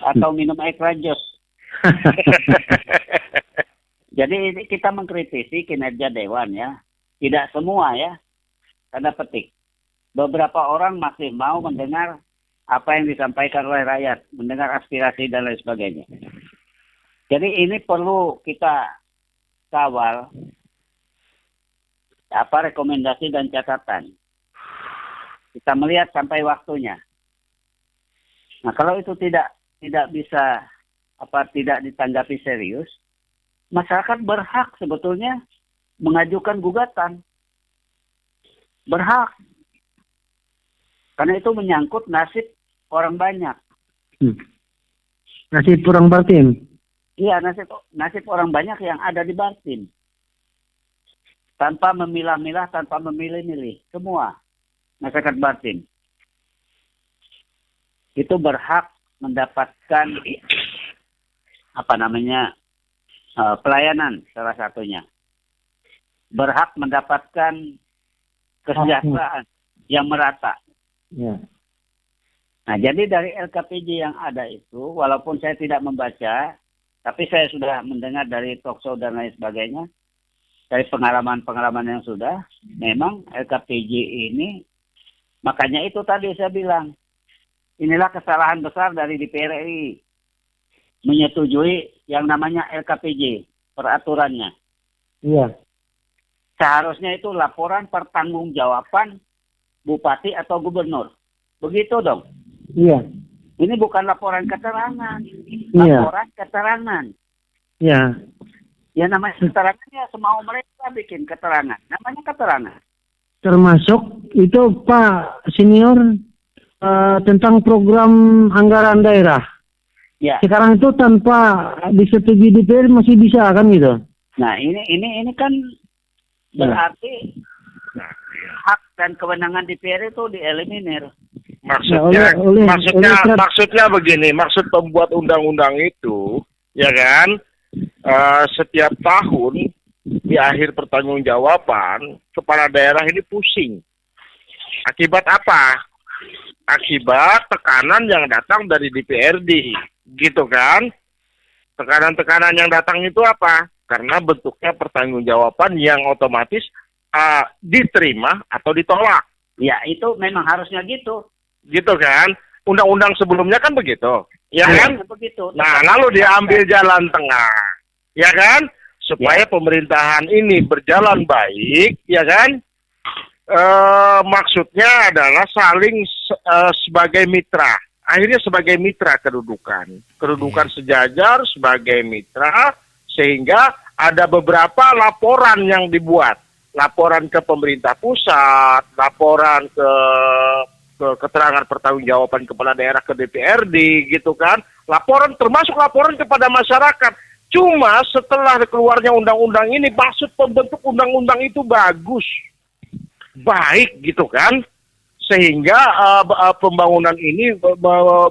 Atau minum air rajos. Jadi ini kita mengkritisi kinerja Dewan ya. Tidak semua ya. Tanda petik. Beberapa orang masih mau mendengar apa yang disampaikan oleh rakyat, mendengar aspirasi dan lain sebagainya. Jadi ini perlu kita kawal rekomendasi dan catatan. Kita melihat sampai waktunya. Nah, kalau itu tidak bisa tidak ditanggapi serius, masyarakat berhak sebetulnya mengajukan gugatan. Berhak. Karena itu menyangkut nasib orang banyak. Nasib orang Bartim. Iya, nasib orang banyak yang ada di Bartim. Tanpa memilah-milah, tanpa memilih-milih. Semua masyarakat Bartim itu berhak mendapatkan pelayanan salah satunya. Berhak mendapatkan kesejahteraan yang merata. Ya. Nah, jadi dari LKPJ yang ada itu, walaupun saya tidak membaca, tapi saya sudah mendengar dari talkshow dan lain sebagainya, dari pengalaman-pengalaman yang sudah, memang LKPJ ini, makanya itu tadi saya bilang, inilah kesalahan besar dari DPR RI, menyetujui yang namanya LKPJ, peraturannya. Iya. Seharusnya itu laporan pertanggungjawaban bupati atau gubernur. Begitu dong. Iya. Ini bukan laporan keterangan. Iya. Laporan keterangan. Iya. Ya namanya keterangannya semau mereka bikin keterangan. Namanya keterangan. Termasuk itu Pak Senior tentang program anggaran daerah. Ya. Sekarang itu tanpa disetujui DPR masih bisa kan gitu. Nah, ini kan berarti hak dan kewenangan DPR itu dieliminir. Maksudnya begini, maksud pembuat undang-undang itu, ya kan, setiap tahun di akhir pertanggungjawaban kepala daerah ini pusing. Akibat apa? Akibat tekanan yang datang dari DPRD, gitu kan? Tekanan-tekanan yang datang itu apa? Karena bentuknya pertanggungjawaban yang otomatis diterima atau ditolak. Ya, itu memang harusnya gitu. Gitu kan? Undang-undang sebelumnya kan begitu. Ya kan? Begitu. Nah, lalu diambil jalan tengah. Ya kan? Supaya pemerintahan ini berjalan baik, ya kan? Maksudnya adalah saling sebagai mitra. Akhirnya sebagai mitra kedudukan sejajar sebagai mitra, sehingga ada beberapa laporan yang dibuat, laporan ke pemerintah pusat, laporan ke keterangan pertanggungjawaban kepala daerah ke DPRD gitu kan, laporan termasuk laporan kepada masyarakat. Cuma setelah keluarnya undang-undang ini, maksud pembentuk undang-undang itu bagus, baik gitu kan, sehingga pembangunan ini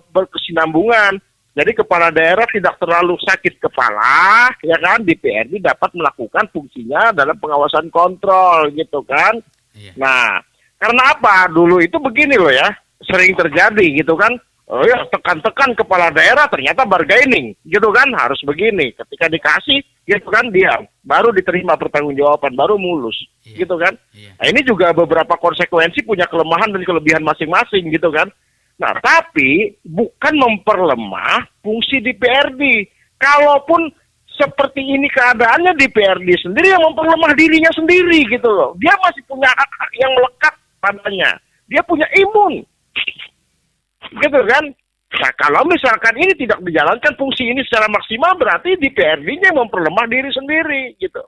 berkesinambungan. Jadi kepala daerah tidak terlalu sakit kepala, ya kan, DPRD dapat melakukan fungsinya dalam pengawasan kontrol gitu kan. Iya. Nah, karena apa? Dulu itu begini loh ya, sering terjadi gitu kan. Oh ya, tekan-tekan kepala daerah ternyata bargaining gitu kan, harus begini. Ketika dikasih gitu kan diam, baru diterima pertanggungjawaban, baru mulus gitu kan. Nah, ini juga beberapa konsekuensi punya kelemahan dan kelebihan masing-masing gitu kan. Nah, tapi bukan memperlemah fungsi DPRD. Kalaupun seperti ini keadaannya, DPRD sendiri yang memperlemah dirinya sendiri gitu loh. Dia masih punya hak-hak yang melekat padanya. Dia punya imun. Gitu kan? Nah, kalau misalkan ini tidak dijalankan fungsi ini secara maksimal, berarti DPRD-nya memperlemah diri sendiri gitu.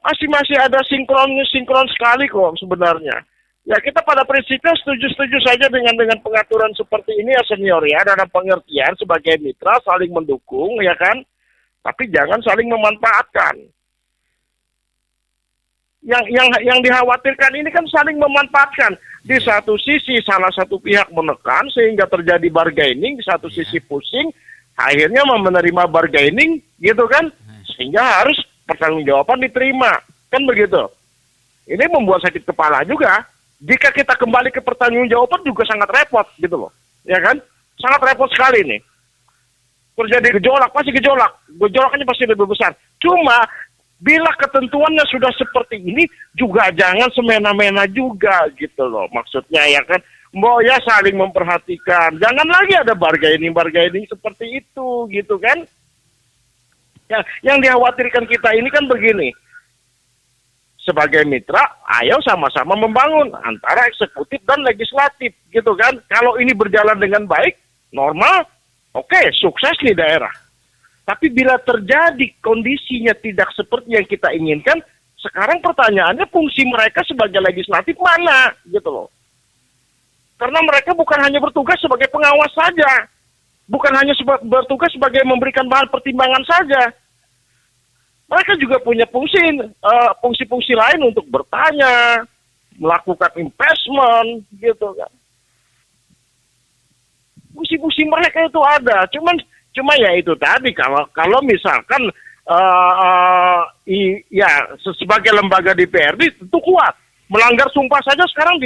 Masih ada sinkron sekali kok sebenarnya. Ya, kita pada prinsipnya setuju saja dengan pengaturan seperti ini ya senior ya, dalam pengertian sebagai mitra saling mendukung ya kan, tapi jangan saling memanfaatkan. Yang dikhawatirkan ini kan saling memanfaatkan. Di satu sisi salah satu pihak menekan sehingga terjadi bargaining, di satu sisi pusing, akhirnya menerima bargaining gitu kan, sehingga harus pertanggungjawaban diterima, kan begitu. Ini membuat sakit kepala juga. Jika kita kembali ke pertanggungjawaban juga sangat repot gitu loh, ya kan? Sangat repot sekali nih. Terjadi gejolak, gejolakannya pasti lebih besar. Cuma bila ketentuannya sudah seperti ini, juga jangan semena-mena juga gitu loh. Maksudnya ya kan, mau ya saling memperhatikan. Jangan lagi ada bargaining seperti itu gitu kan. Yang dikhawatirkan kita ini kan begini. Sebagai mitra, ayo sama-sama membangun antara eksekutif dan legislatif gitu kan. Kalau ini berjalan dengan baik, normal, oke, sukses di daerah. Tapi bila terjadi kondisinya tidak seperti yang kita inginkan, sekarang pertanyaannya fungsi mereka sebagai legislatif mana gitu loh. Karena mereka bukan hanya bertugas sebagai pengawas saja, bukan hanya bertugas sebagai memberikan bahan pertimbangan saja. Mereka juga punya fungsi-fungsi lain untuk bertanya, melakukan investment, gitu kan. Fungsi-fungsi mereka itu ada, cuma ya itu tadi kalau misalkan sebagai lembaga DPRD tentu kuat, melanggar sumpah saja sekarang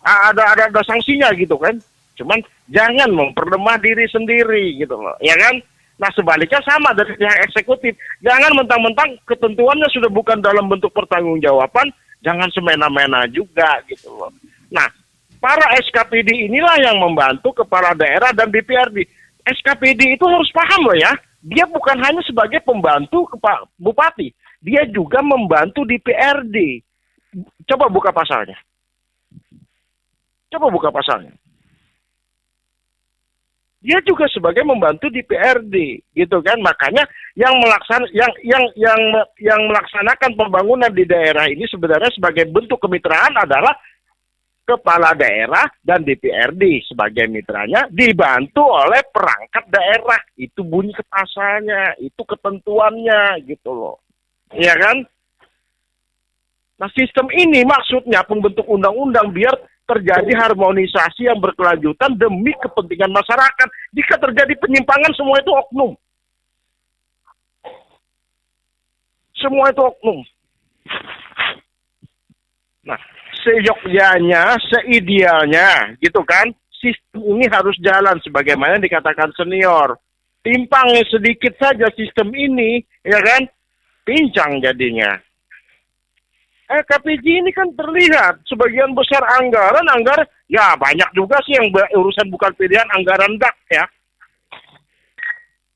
ada sanksinya gitu kan. Cuman jangan memperlemah diri sendiri gitu loh, ya kan. Nah, sebaliknya sama dari pihak eksekutif. Jangan mentang-mentang ketentuannya sudah bukan dalam bentuk pertanggungjawaban, jangan semena-mena juga gitu loh. Nah, para SKPD inilah yang membantu kepala daerah dan DPRD. SKPD itu harus paham loh ya. Dia bukan hanya sebagai pembantu bupati, dia juga membantu DPRD. Coba buka pasalnya. Dia juga sebagai membantu DPRD, gitu kan. Makanya yang melaksanakan pembangunan di daerah ini sebenarnya sebagai bentuk kemitraan adalah kepala daerah dan DPRD sebagai mitranya dibantu oleh perangkat daerah. Itu bunyi ke pasalnya, itu ketentuannya gitu loh. Iya kan? Nah, sistem ini maksudnya pembentuk undang-undang biar terjadi harmonisasi yang berkelanjutan demi kepentingan masyarakat. Jika terjadi penyimpangan, semua itu oknum. Nah, seyogyanya, seidealnya, gitu kan, sistem ini harus jalan sebagaimana dikatakan senior. Timpangnya sedikit saja sistem ini, ya kan, pincang jadinya. KPJ ini kan terlihat sebagian besar anggaran ya banyak juga sih yang urusan bukan pilihan anggaran DAK ya.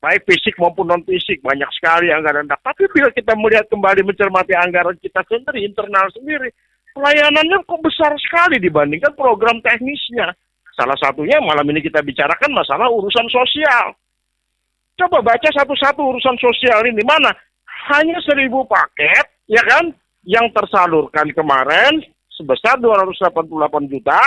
Baik fisik maupun non fisik, banyak sekali anggaran DAK. Tapi bila kita melihat kembali mencermati anggaran kita sendiri, internal sendiri, pelayanannya kok besar sekali dibandingkan program teknisnya. Salah satunya malam ini kita bicarakan masalah urusan sosial. Coba baca satu-satu urusan sosial ini, mana hanya 1.000 paket, ya kan, yang tersalurkan kemarin sebesar 288 juta,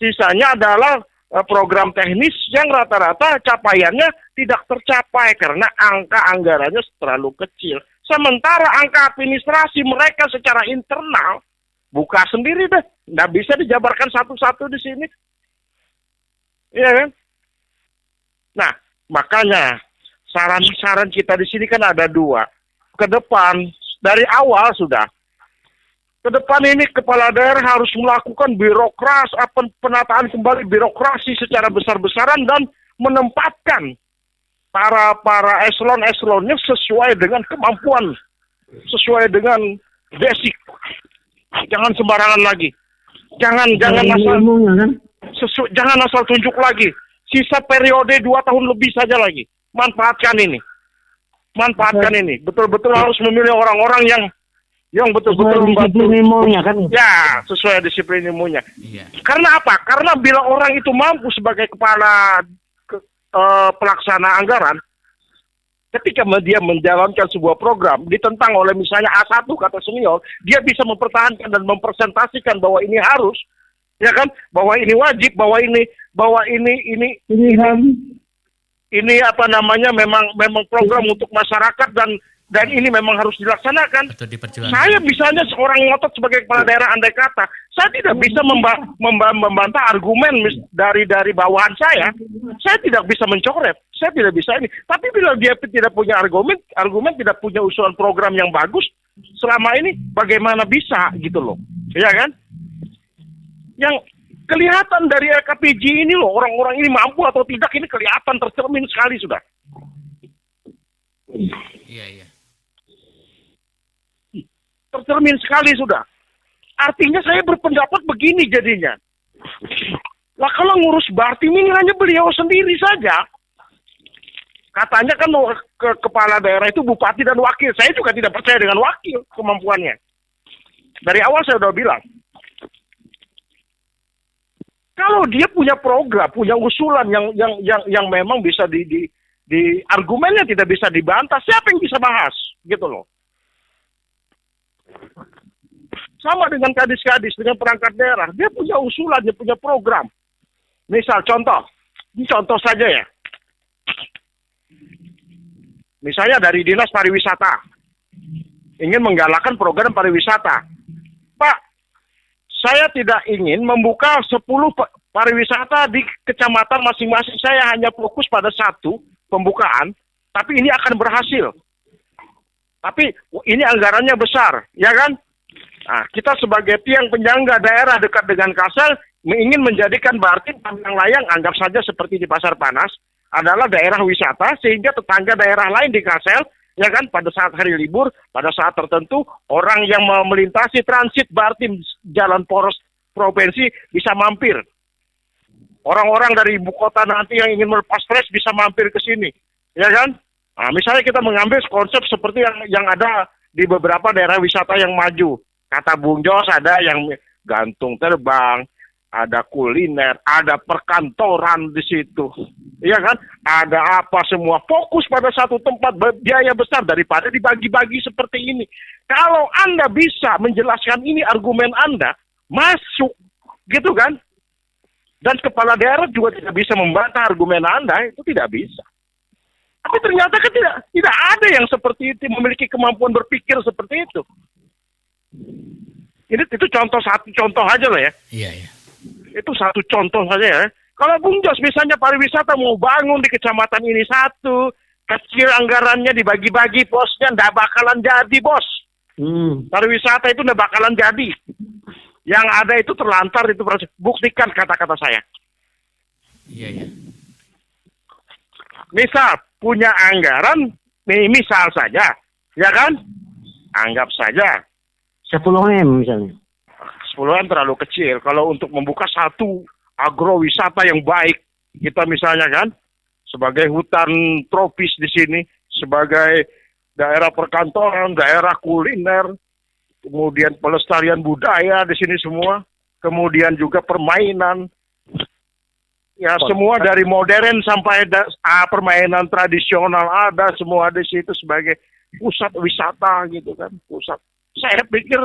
sisanya adalah program teknis yang rata-rata capaiannya tidak tercapai karena angka anggarannya terlalu kecil. Sementara angka administrasi mereka secara internal, buka sendiri deh, nggak bisa dijabarkan satu-satu di sini. Iya kan? Nah, makanya saran-saran kita di sini kan ada 2. Ke depan, dari awal sudah. Ke depan ini kepala daerah harus melakukan penataan kembali birokrasi secara besar-besaran dan menempatkan para eselon-eselonnya sesuai dengan kemampuan, sesuai dengan basic. Jangan sembarangan lagi. Jangan asal tunjuk lagi. Sisa periode 2 tahun lebih saja lagi. Manfaatkan ini. Betul-betul harus memilih orang-orang yang betul-betul disiplin ilmunya kan? Ya, sesuai disiplin ilmunya. Iya. Karena apa? Karena bila orang itu mampu sebagai kepala pelaksana anggaran, ketika dia menjalankan sebuah program ditentang oleh misalnya A1 kata senior, dia bisa mempertahankan dan mempresentasikan bahwa ini harus, ya kan? Bahwa ini wajib, bahwa ini memang program untuk masyarakat dan ini memang harus dilaksanakan. Saya misalnya seorang ngotot sebagai kepala daerah andai kata, saya tidak bisa membantah argumen dari bawahan saya. Saya tidak bisa mencoret, saya tidak bisa ini. Tapi bila dia tidak punya argumen tidak punya usulan program yang bagus, selama ini bagaimana bisa gitu loh. Ya kan? Yang kelihatan dari KPJ ini loh, orang-orang ini mampu atau tidak ini kelihatan tercermin sekali sudah. Iya. Tercermin sekali sudah. Artinya saya berpendapat begini jadinya. Lah kalau ngurus Bartim ini hanya beliau sendiri saja. Katanya kan ke kepala daerah itu bupati dan wakil. Saya juga tidak percaya dengan wakil kemampuannya. Dari awal saya udah bilang. Kalau dia punya program, punya usulan yang memang bisa di argumennya tidak bisa dibantah, siapa yang bisa bahas? Gitu loh. Sama dengan kadis-kadis, dengan perangkat daerah. Dia punya usulan, dia punya program. Misal ini contoh saja ya. Misalnya dari Dinas Pariwisata. Ingin menggalakkan program pariwisata. Pak, saya tidak ingin membuka 10 pariwisata di kecamatan masing-masing. Saya hanya fokus pada 1 pembukaan, tapi ini akan berhasil. Tapi ini anggarannya besar, ya kan? Nah, kita sebagai tiang penyangga daerah dekat dengan Kalsel ingin menjadikan Bartim Tamyang Layang, anggap saja seperti di Pasar Panas, adalah daerah wisata sehingga tetangga daerah lain di Kalsel, ya kan, pada saat hari libur, pada saat tertentu orang yang melintasi transit Bartim jalan poros provinsi bisa mampir. Orang-orang dari ibu kota nanti yang ingin melepas stres bisa mampir ke sini, ya kan? Nah, misalnya kita mengambil konsep seperti yang ada di beberapa daerah wisata yang maju. Kata Bung Jos ada yang gantung terbang, ada kuliner, ada perkantoran di situ. Iya kan? Ada apa semua. Fokus pada satu tempat, biaya besar daripada dibagi-bagi seperti ini. Kalau Anda bisa menjelaskan ini argumen Anda, masuk. Gitu kan? Dan kepala daerah juga tidak bisa membantah argumen Anda, itu tidak bisa. Tapi ternyata kan tidak ada yang seperti itu, memiliki kemampuan berpikir seperti itu. Itu satu contoh aja lah ya. Iya. Itu satu contoh saja ya. Kalau Bung Jos misalnya pariwisata mau bangun di kecamatan ini 1, kecil anggarannya dibagi-bagi, bosnya nggak bakalan jadi, bos. Pariwisata itu nggak bakalan jadi. Yang ada itu terlantar, itu buktikan kata-kata saya. Iya. Misal punya anggaran, misal saja, ya kan? Anggap saja 10M misalnya. 10M terlalu kecil. Kalau untuk membuka satu agrowisata yang baik, kita misalnya kan, sebagai hutan tropis di sini, sebagai daerah perkantoran, daerah kuliner, kemudian pelestarian budaya di sini semua, kemudian juga permainan, ya semua dari modern sampai permainan tradisional ada semua di situ sebagai pusat wisata gitu kan, pusat. Saya pikir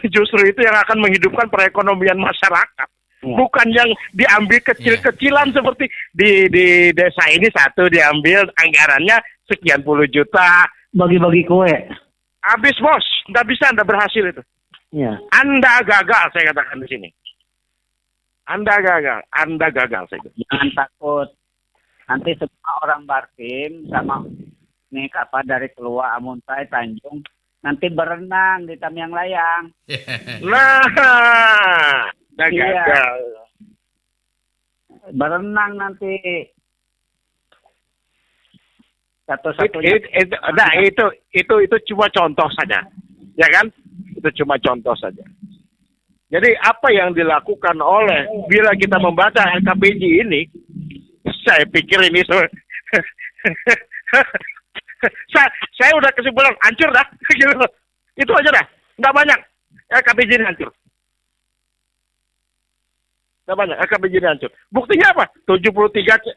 justru itu yang akan menghidupkan perekonomian masyarakat. Bukan yang diambil kecil-kecilan seperti di desa ini satu diambil anggarannya sekian puluh juta. Bagi-bagi kue. Habis bos, nggak bisa, nggak berhasil itu. Ya. Anda gagal, saya katakan di sini. Anda gagal saya katakan. Jangan takut. Nanti semua orang Bartim sama nih kapal dari keluar Amuntai Tanjung nanti berenang di Tamyang Layang. Nah, gagal. Iya. Berenang nanti. Satu-satunya. Itu cuma contoh saja, ya kan? Itu cuma contoh saja. Jadi apa yang dilakukan oleh bila kita membaca LKPJ ini, saya pikir ini saya udah kesimpulan hancur dah. Itu aja dah, nggak banyak LKPJ ini hancur. Nggak banyak LKPJ ini hancur. Buktinya apa? 73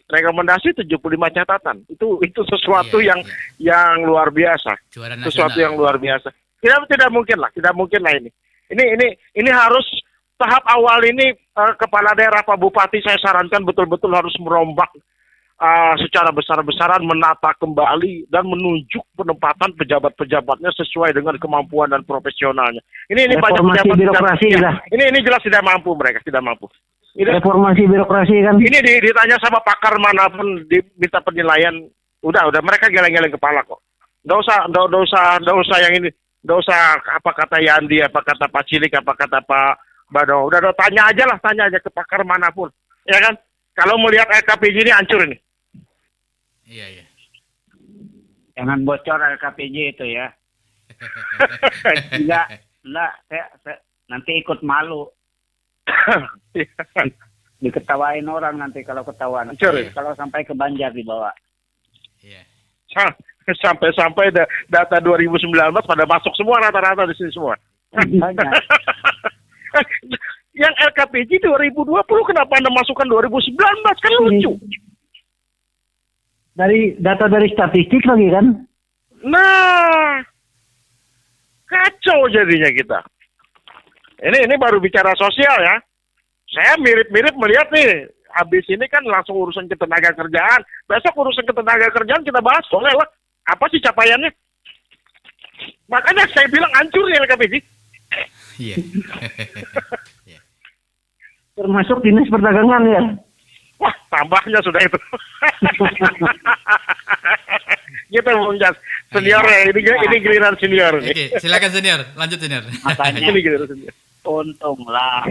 rekomendasi, 75 catatan. Itu sesuatu yang luar biasa. Sesuatu yang luar biasa. Tidak mungkin lah ini. Ini harus tahap awal ini kepala daerah Pak Bupati saya sarankan betul-betul harus merombak secara besar-besaran, menata kembali dan menunjuk penempatan pejabat-pejabatnya sesuai dengan kemampuan dan profesionalnya. Ini banyak pejabat birokrasi lah. Ini jelas tidak mampu mereka, tidak mampu. Reformasi birokrasi kan. Ini ditanya sama pakar manapun diminta penilaian, udah mereka geleng-geleng kepala kok. Nggak usah yang ini, nggak usah apa kata Yandi, apa kata Pak Cilik, apa kata Pak Bado. Udah tanya aja ke pakar manapun, ya kan? Kalau melihat LKPJ ini hancur ini. Iya. Jangan bocor LKPJ itu ya. Enggak, saya nanti ikut malu. Diketawain orang nanti kalau ketahuan. Kalau sampai ke Banjar dibawa. Iya. Sampai data 2019 pada masuk semua rata-rata di sini semua. Banyak. Yang LKPJ 2020 kenapa Anda masukkan 2019? Kan lucu. Dari data dari statistik lagi kan? Nah, kacau jadinya kita. Ini baru bicara sosial ya. Saya mirip-mirip melihat nih, habis ini kan langsung urusan ketenaga kerjaan. Besok urusan ketenaga kerjaan kita bahas, boleh lah. Apa sih capaiannya? Makanya saya bilang hancur ya LKPJ. Iya. Termasuk dinas perdagangan ya. Wah, tambahnya sudah itu. Kita Bung Jas, senior ya, ini giliran senior. Oke, silakan senior, lanjut senior. Makanya ini giliran senior. Untunglah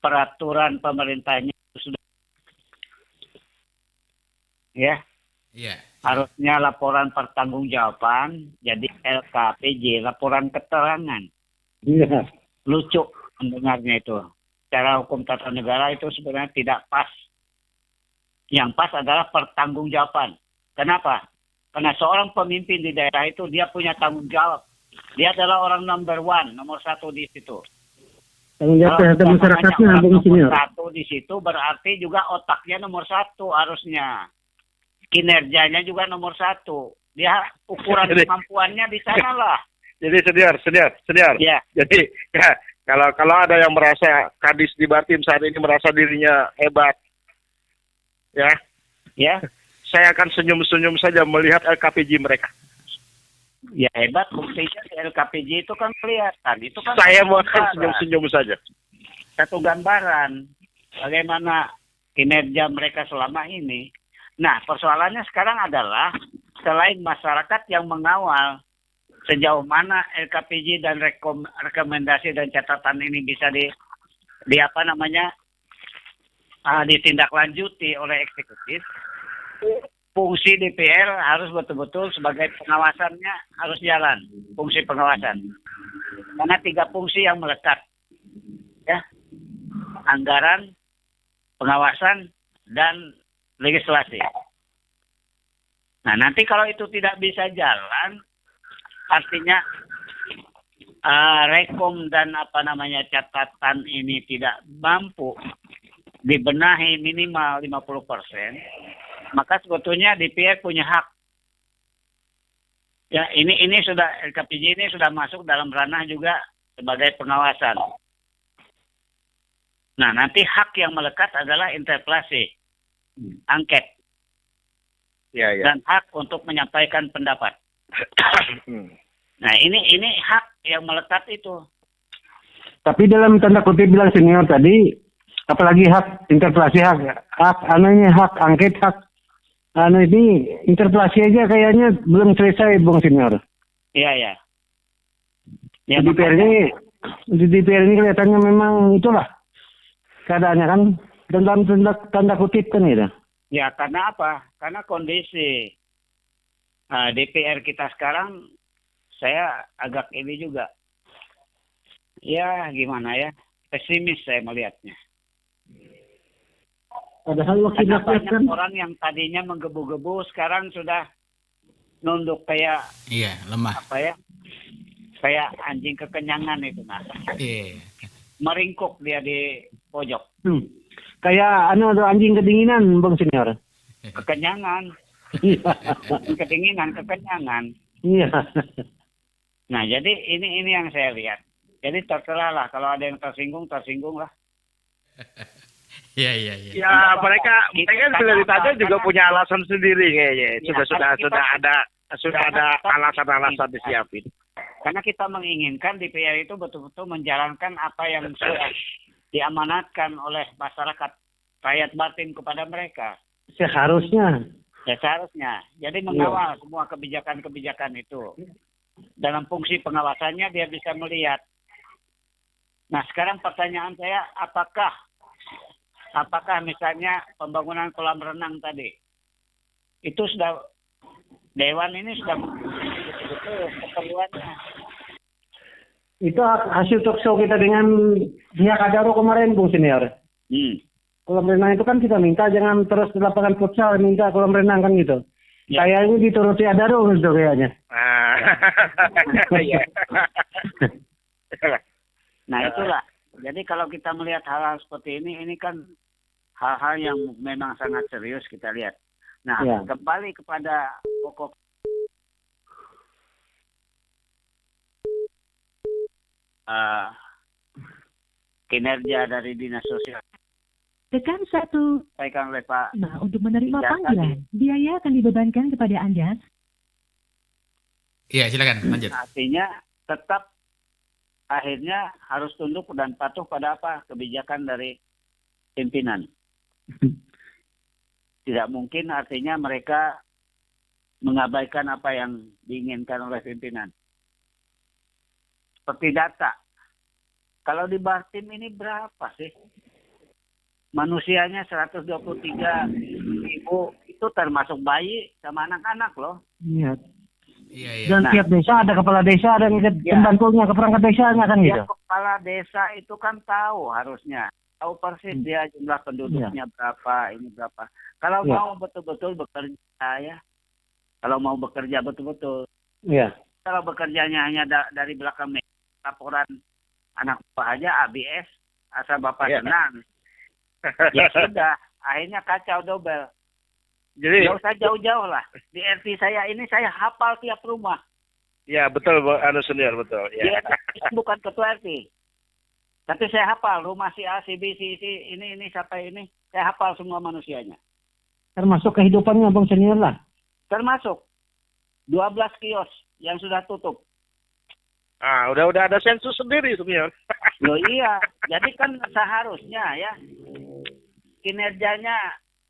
peraturan pemerintahnya sudah ya. Iya. Harusnya laporan pertanggungjawaban jadi LKPJ, laporan keterangan. Iya. Lucu mendengarnya itu. Secara hukum tata negara itu sebenarnya tidak pas. Yang pas adalah pertanggungjawaban. Kenapa? Karena seorang pemimpin di daerah itu dia punya tanggung jawab. Dia adalah orang nomor satu di situ. Tanggung jawab terhadap masyarakatnya Bung Senior. Nomor satu di situ berarti juga otaknya nomor satu harusnya. Kinerjanya juga nomor satu. Dia ukuran kemampuannya di sana lah. Jadi senior. Ya. Jadi ya, kalau ada yang merasa kadis di Bartim saat ini merasa dirinya hebat, ya, saya akan senyum-senyum saja melihat LKPJ mereka. Ya hebat, buktinya di LKPJ itu kan kelihatan. Itu kan saya mau akan senyum-senyum saja. Satu gambaran bagaimana kinerja mereka selama ini. Nah, persoalannya sekarang adalah selain masyarakat yang mengawal sejauh mana LKPJ dan rekomendasi dan catatan ini bisa ditindaklanjuti oleh eksekutif. fungsi DPR harus betul-betul sebagai pengawasannya harus jalan, fungsi pengawasan. Karena 3 fungsi yang melekat, ya, anggaran, pengawasan, dan legislasi. Nah, nanti kalau itu tidak bisa jalan, artinya rekom dan catatan ini tidak mampu dibenahi minimal 50%, maka sebetulnya DPR punya hak. Ya, ini sudah LKPJ ini sudah masuk dalam ranah juga sebagai pengawasan. Nah, nanti hak yang melekat adalah interpelasi, angket, dan hak untuk menyampaikan pendapat. Nah, ini hak yang melekat itu. Tapi dalam tanda kutip bilang senior tadi, apalagi hak interpelasi, hak angket, ini interpelasi aja kayaknya belum selesai, Bung Senior. Iya. Ya, di DPR ini kelihatannya memang itulah keadaannya kan, dalam tanda kutip kan gitu. Ya, karena apa? Karena kondisi DPR kita sekarang, saya agak ini juga, ya gimana ya, pesimis saya melihatnya. Padahal wakil rakyat kan orang yang tadinya menggebu-gebu sekarang sudah nunduk kayak lemah. Kayak anjing kekenyangan itu, nah. Meringkuk dia di pojok. Kayak anjing kedinginan, Bang Senior. Kekenyangan. Kekenyangan. Iya. Nah, jadi ini yang saya lihat. Jadi terserah lah, kalau ada yang tersinggung lah. Iya. Ya, mereka dari tadi juga punya alasan sendiri kayaknya. Sudah ada alasan-alasan disiapin. Karena kita menginginkan DPR itu betul-betul menjalankan apa yang sudah diamanatkan oleh masyarakat rakyat batin kepada mereka. Seharusnya. Jadi mengawal semua kebijakan-kebijakan itu. Dalam fungsi pengawasannya dia bisa melihat. Nah, sekarang pertanyaan saya, apakah misalnya pembangunan kolam renang tadi itu sudah Dewan ini sudah betul keperluannya. Itu hasil talk show kita dengan pihak Adaro kemarin, Bung Senior. Kolam renang itu kan kita minta jangan terus di lapangan futsal, minta kolam renang kan gitu. Ya. Kayaknya dituruti Adaro gitu kayaknya. Nah, itulah. Jadi kalau kita melihat hal-hal seperti ini kan hal-hal yang memang sangat serius kita lihat. Nah, kembali kepada pokok kinerja dari Dinas Sosial. Tekan 1. Sampaikan oleh Pak. Nah, untuk menerima panggilan, biaya akan dibebankan kepada Anda. Iya, silakan lanjut. Artinya tetap akhirnya harus tunduk dan patuh pada apa? Kebijakan dari pimpinan. Tidak mungkin artinya mereka mengabaikan apa yang diinginkan oleh pimpinan. Seperti data. Kalau di Bartim ini berapa sih? Manusianya 123.000, itu termasuk bayi sama anak-anak loh. Iya. Iya. Dan tiap desa ada kepala desa dan pembantunya, keperangkat desanya kan gitu. Kepala desa itu kan tahu harusnya. Tahu persis dia jumlah penduduknya berapa, ini berapa. Kalau mau betul-betul bekerja ya. Kalau mau bekerja betul-betul. Iya. Kalau bekerjanya hanya dari belakang laporan anak bapak aja ABS, asal bapak senang. Ya sudah, akhirnya kacau double. Jadi nggak usah jauh-jauh lah. Di RT saya ini saya hafal tiap rumah. Ya betul, Senior betul. Ya. Dia bukan ketua RT. Tapi saya hafal rumah si A, si B, si ini sampai ini. Saya hafal semua manusianya. Termasuk kehidupannya Bang Senior lah. Termasuk 12 kios yang sudah tutup. Udah ada sensus sendiri Senior. Loh iya, jadi kan seharusnya ya kinerjanya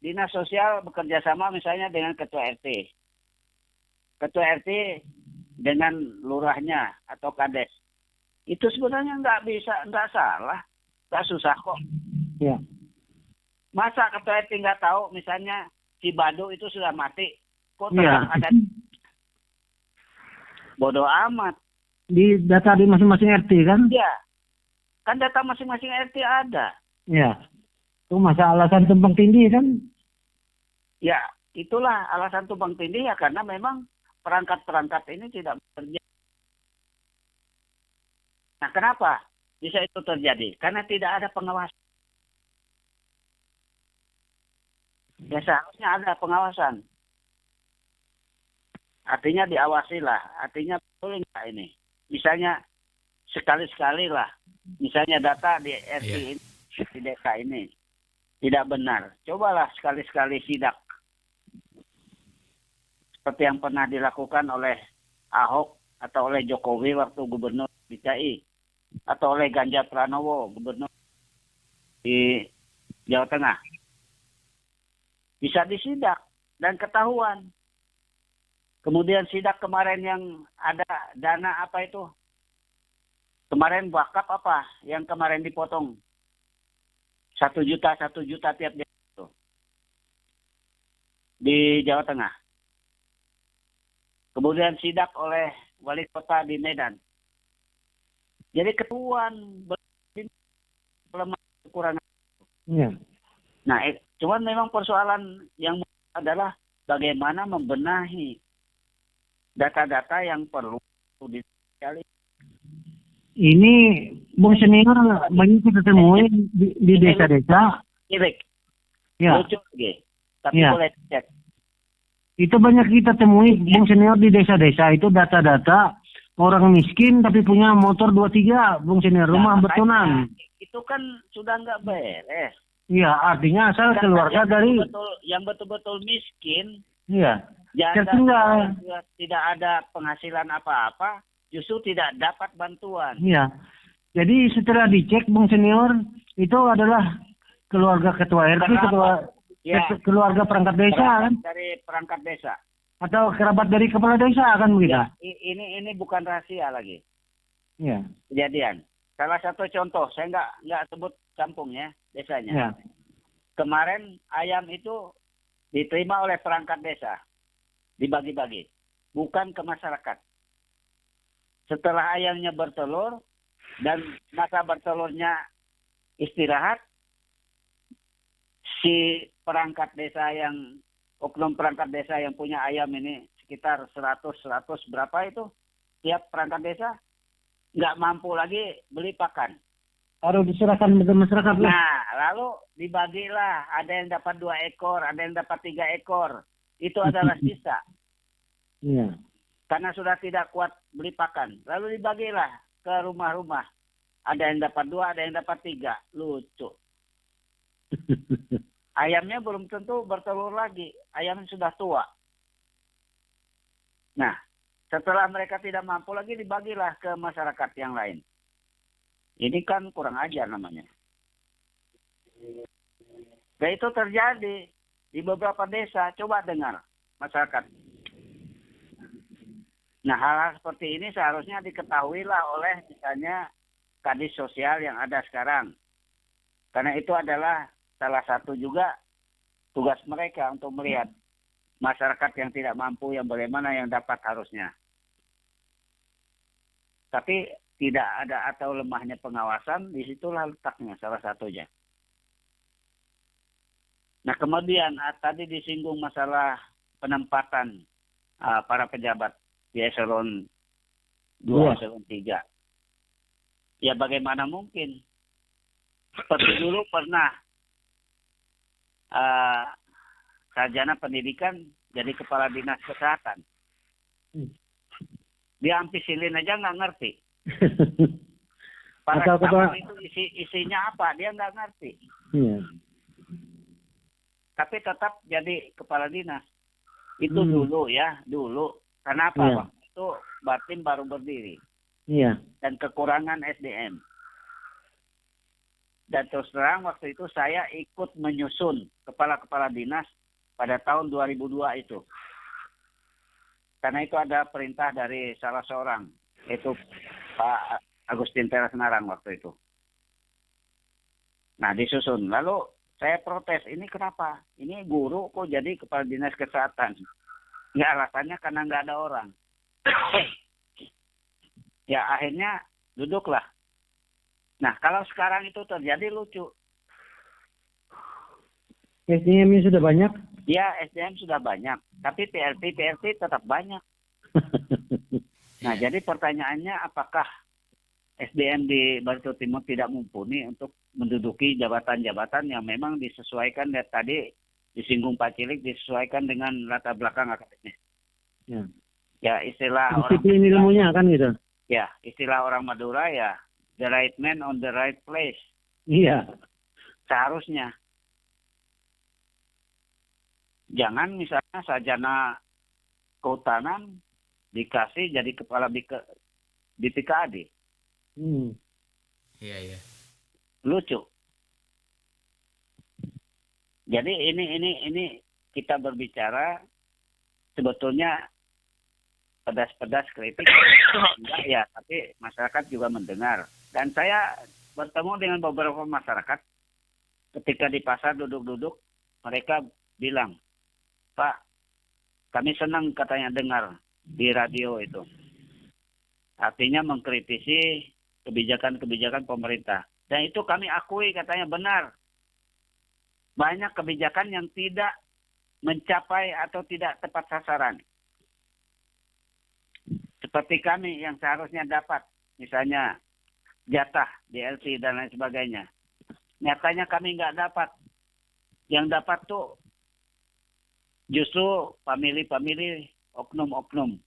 Dinas Sosial bekerja sama misalnya dengan Ketua RT. Ketua RT dengan lurahnya atau kades. Itu sebenarnya nggak salah. Nggak susah kok. Ya. Masa Ketua RT nggak tahu misalnya si Bado itu sudah mati. Kok Iya. terang ada bodoh amat. Di data di masing-masing RT kan? Ya, kan data masing-masing RT ada. Iya. Itu masa alasan tumpang tindih kan? Ya, itulah alasan tumpang tindih ya karena memang perangkat-perangkat ini tidak bekerja. Nah, kenapa bisa itu terjadi? Karena tidak ada pengawasan. Ya seharusnya ada pengawasan. Artinya diawasi lah. Artinya boleh nggak ini? Misalnya sekali-sekali lah. Misalnya data di RT ini, di desa ini tidak benar. Cobalah sekali-sekali sidak. Seperti yang pernah dilakukan oleh Ahok atau oleh Jokowi waktu gubernur DKI. Atau oleh Ganjar Pranowo, gubernur di Jawa Tengah. Bisa disidak dan ketahuan. Kemudian sidak kemarin yang ada dana apa itu? Kemarin wakaf apa yang kemarin dipotong? 1 juta tiap desa itu. Di Jawa Tengah. Kemudian sidak oleh wali kota di Medan. Jadi ketuan kekurangan. Iya. Nah, cuman memang persoalan yang adalah bagaimana membenahi data-data yang perlu dicari. Ini Bung Senior banyak kita temui di desa-desa. Irik. Ya. Lucu lagi. Tapi Ya. boleh cek. Itu banyak kita temui Bung Senior di desa-desa itu data-data orang miskin tapi punya motor 2-3 Bung Senior, rumah Nah, betunan. Itu kan sudah nggak beres. Iya, artinya asal keluarga dari Yang betul-betul miskin, iya. janda Tertinggal. tidak ada penghasilan apa-apa, justru tidak dapat bantuan. Iya. Jadi setelah dicek Bung Senior itu adalah keluarga ketua RT, keluarga perangkat desa kan? Dari perangkat desa. Atau kerabat dari kepala desa kan begitu? Ya, ini bukan rahasia lagi. Iya. Kejadian. Salah satu contoh, saya nggak sebut kampungnya, desanya. Iya. Kemarin ayam itu diterima oleh perangkat desa, dibagi-bagi, bukan ke masyarakat. Setelah ayamnya bertelur dan masa bertelurnya istirahat, si perangkat desa yang oknum perangkat desa yang punya ayam ini sekitar 100 berapa itu tiap perangkat desa nggak mampu lagi beli pakan. Harus diserahkan ke masyarakat. Nah, lalu dibagilah. Ada yang dapat 2 ekor, ada yang dapat 3 ekor. Itu adalah sisa. Iya. Karena sudah tidak kuat beli pakan. Lalu dibagilah ke rumah-rumah. Ada yang dapat 2, ada yang dapat 3. Lucu. Ayamnya belum tentu bertelur lagi. Ayamnya sudah tua. Nah, setelah mereka tidak mampu lagi, dibagilah ke masyarakat yang lain. Ini kan kurang ajar namanya. Dan itu terjadi di beberapa desa. Coba dengar masyarakat. Nah, hal-hal seperti ini seharusnya diketahuilah oleh misalnya kadis sosial yang ada sekarang. Karena itu adalah salah satu juga tugas mereka untuk melihat masyarakat yang tidak mampu, yang bagaimana yang dapat harusnya. Tapi tidak ada atau lemahnya pengawasan, disitulah letaknya salah satunya. Nah, kemudian tadi disinggung masalah penempatan para pejabat di eselon 2, eselon 3. Ya bagaimana mungkin? Seperti dulu pernah sarjana pendidikan jadi kepala dinas kesehatan. Dia ampicillin aja nggak ngerti. Paracetamol itu isinya apa? Dia nggak ngerti. Iya. Tapi tetap jadi kepala dinas. Itu dulu ya, dulu. Kenapa? Iya. Waktu itu Batin baru berdiri. Iya. Dan kekurangan SDM. Dan terus terang waktu itu saya ikut menyusun kepala-kepala dinas pada tahun 2002 itu. Karena itu ada perintah dari salah seorang, yaitu Pak Agustin Teras Narang waktu itu. Nah, disusun. Lalu Saya protes, ini kenapa? Ini guru kok jadi kepala dinas kesehatan? Ya alasannya karena nggak ada orang. Ya akhirnya duduklah. Nah kalau sekarang itu terjadi lucu. SDM-nya sudah banyak. Ya SDM sudah banyak, tapi PLT tetap banyak. Nah jadi pertanyaannya apakah SDM di Barito Timur tidak mumpuni untuk menduduki jabatan-jabatan yang memang disesuaikan dari tadi disinggung Pak Cilik, disesuaikan dengan latar belakang akademis. Ya istilah disiplin ilmunya kan gitu. Ya istilah orang Madura ya the right man on the right place. Iya. Seharusnya. Jangan misalnya sarjana kehutanan dikasih jadi kepala BPKAD. Iya. Lucu. Jadi ini kita berbicara sebetulnya pedas-pedas kritik enggak ya, tapi masyarakat juga mendengar. Dan saya bertemu dengan beberapa masyarakat ketika di pasar duduk-duduk, mereka bilang, "Pak, kami senang katanya dengar di radio itu." Artinya mengkritisi kebijakan-kebijakan pemerintah. Dan itu kami akui katanya benar. Banyak kebijakan yang tidak mencapai atau tidak tepat sasaran. Seperti kami yang seharusnya dapat, misalnya jatah DLC dan lain sebagainya. Nyatanya kami nggak dapat. Yang dapat tuh justru famili-famili oknum-oknum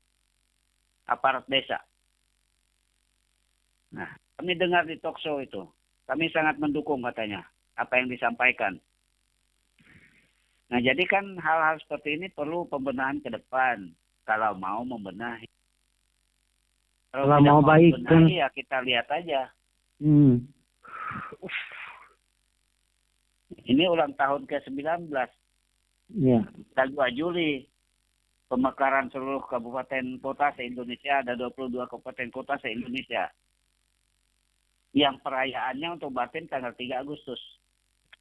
aparat desa. Nah, kami dengar di talk show itu. Kami sangat mendukung katanya apa yang disampaikan. Nah, jadi kan hal-hal seperti ini perlu pembenahan ke depan. Kalau mau membenahi. Kalau mau baik kan. Ya kita lihat aja. Ini ulang tahun ke-19. Iya. Tanggal 2 Juli. Pemekaran seluruh kabupaten kota se-Indonesia. Ada 22 kabupaten kota se-Indonesia. Yang perayaannya untuk batin tanggal 3 Agustus.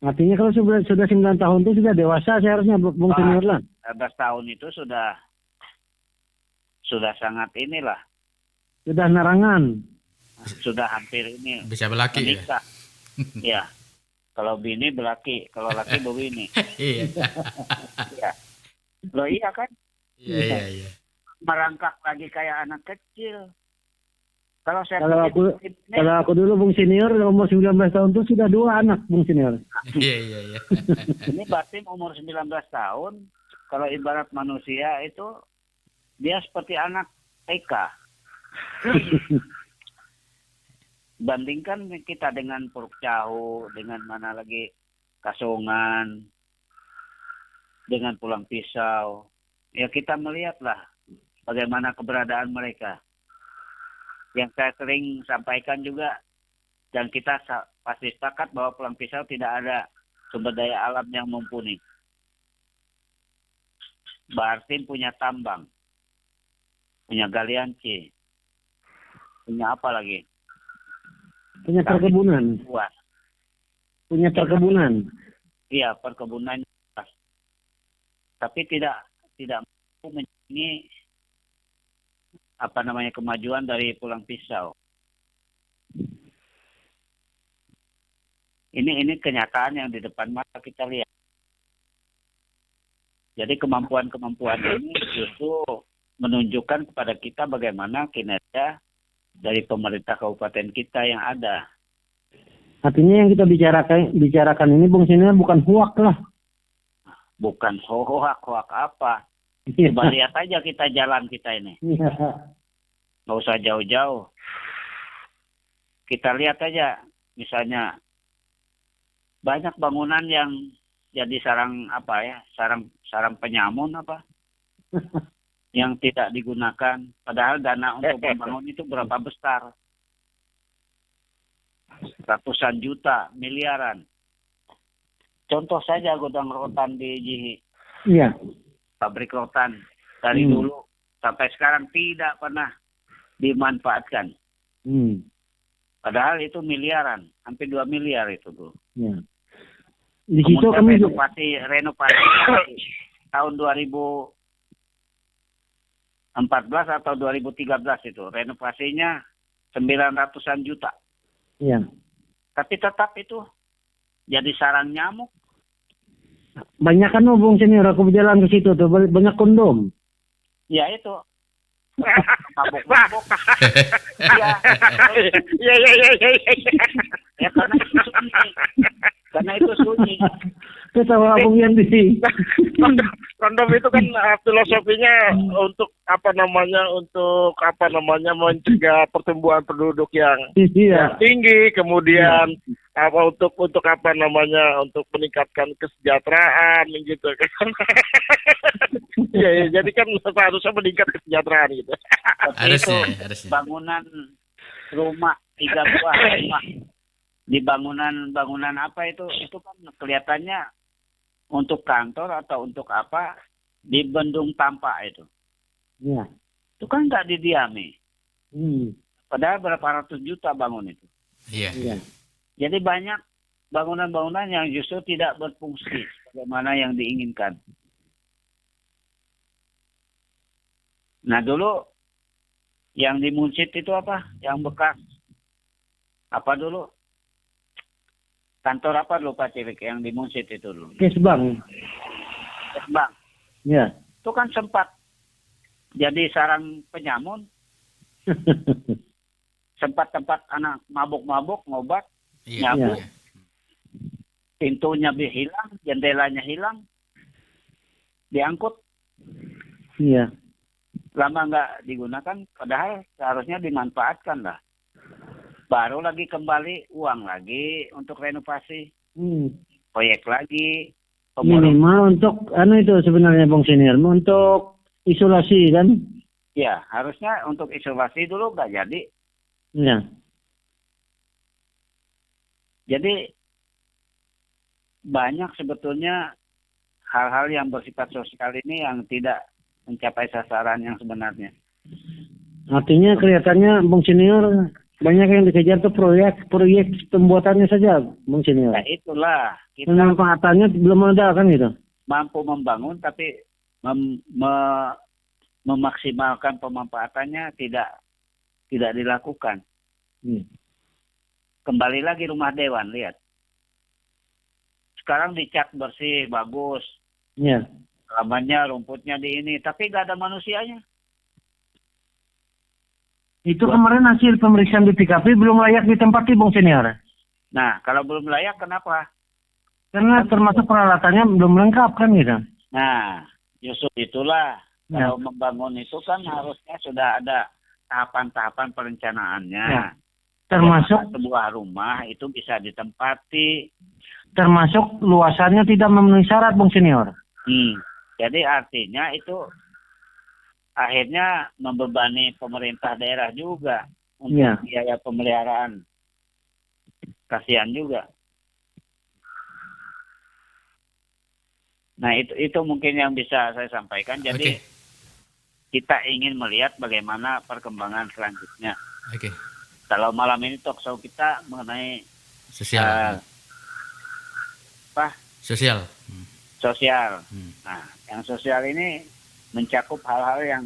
Artinya kalau sudah 9 tahun itu sudah dewasa seharusnya Bung Senior lah. 11 tahun itu sudah sangat inilah. Sudah narangan. Sudah hampir ini. Bisa belaki menikah. Ya. Kalau bini belaki, kalau laki bini. Iya. Ya. Loh iya kan? Iya. Merangkak lagi kayak anak kecil. Kalau aku dulu Bung Senior umur 19 tahun itu sudah 2 anak Bung Senior. Iya. Ini Batim umur 19 tahun, kalau ibarat manusia itu dia seperti anak TK. Bandingkan kita dengan Puruk Cahu, dengan mana lagi Kasongan, dengan Pulang Pisau. Ya kita melihatlah bagaimana keberadaan mereka. Yang saya sering sampaikan juga, dan kita pasti sepakat bahwa Pulang Pisau tidak ada sumber daya alam yang mumpuni. Bartim punya tambang, punya galian C, punya apa lagi? Punya perkebunan. Punya perkebunan. Iya, perkebunan. Tapi tidak mampu menyanyi kemajuan dari Pulang Pisau. Ini kenyataan yang di depan mata kita lihat. Jadi kemampuan-kemampuan ini justru menunjukkan kepada kita bagaimana kinerja dari pemerintah kabupaten kita yang ada. Artinya yang kita bicarakan ini Bung Senior bukan hoak lah. Bukan hoak apa. Coba lihat aja kita jalan kita ini. Nggak usah jauh-jauh. Kita lihat aja, misalnya banyak bangunan yang jadi sarang penyamun yang tidak digunakan. Padahal dana untuk membangun itu berapa besar? Ratusan juta, miliaran. Contoh saja gudang rotan di Jihi. Iya. Pabrik rotan dari dulu sampai sekarang tidak pernah dimanfaatkan. Padahal itu miliaran, hampir 2 miliar itu tuh. Ya. Di situ Kemudian kami renovasi tahun 2014 atau 2013 itu renovasinya 900-an juta. Iya. Tapi tetap itu jadi sarang nyamuk. Banyak kan Bung Senior, aku berjalan ke situ tuh banyak kondom. Ya itu. Mabuk-mabuk. Iya. Iya. Ya karena itu sunyi. Ketawa Bung Yandi. Kondom itu kan filosofinya untuk mencegah pertumbuhan penduduk yang Iya. tinggi, kemudian untuk untuk meningkatkan kesejahteraan gitu kan. Ya, jadi kan seharusnya meningkat kesejahteraan gitu. Harusnya. Bangunan rumah 3 buah rumah di bangunan apa itu kan kelihatannya untuk kantor atau untuk apa di Bendung Tampak itu. Iya. Itu kan nggak didiami. Padahal berapa ratus juta bangun itu. Iya. Jadi banyak bangunan-bangunan yang justru tidak berfungsi bagaimana yang diinginkan. Nah dulu yang di Munsit itu apa? Yang bekas apa dulu? Kantor apa lupa Cilik yang di Munsit itu dulu. Kesbang. Iya. Itu kan sempat jadi sarang penyamun. Sempat tempat anak mabuk-mabuk, ngobat, nyabuk. Iya. Pintunya hilang, jendelanya hilang. Diangkut. Iya. Lama nggak digunakan, padahal seharusnya dimanfaatkan lah. Baru lagi kembali uang lagi untuk renovasi, proyek lagi. Minimal untuk itu sebenarnya Bung Senior, untuk isolasi kan? Ya harusnya untuk isolasi dulu nggak jadi. Iya. Jadi banyak sebetulnya hal-hal yang bersifat sosial ini yang tidak mencapai sasaran yang sebenarnya. Artinya kelihatannya Bung Senior banyak yang dikejar tuh proyek pembuatannya saja, Bung Senior. Nah itulah kita Pemanfaatannya belum ada kan gitu. mampu membangun tapi memaksimalkan pemanfaatannya tidak dilakukan. Kembali lagi rumah dewan, lihat. Sekarang dicat bersih, bagus. Iya. Halamannya, rumputnya di ini, tapi nggak ada manusianya. Itu kemarin hasil pemeriksaan di PKP belum layak ditempati Bung Senior. Nah, kalau belum layak kenapa? Karena termasuk peralatannya belum lengkap kan gitu. Nah, justru itulah. Kalau membangun itu kan harusnya sudah ada tahapan-tahapan perencanaannya. Ya. Termasuk sebuah rumah itu bisa ditempati. Termasuk luasannya tidak memenuhi syarat Bung Senior. Jadi artinya itu akhirnya membebani pemerintah daerah juga untuk biaya pemeliharaan. Kasihan juga. Nah itu mungkin yang bisa saya sampaikan. Jadi kita ingin melihat bagaimana perkembangan selanjutnya. Kalau malam ini talk show kita mengenai sosial. Sosial. Nah, yang sosial ini mencakup hal-hal yang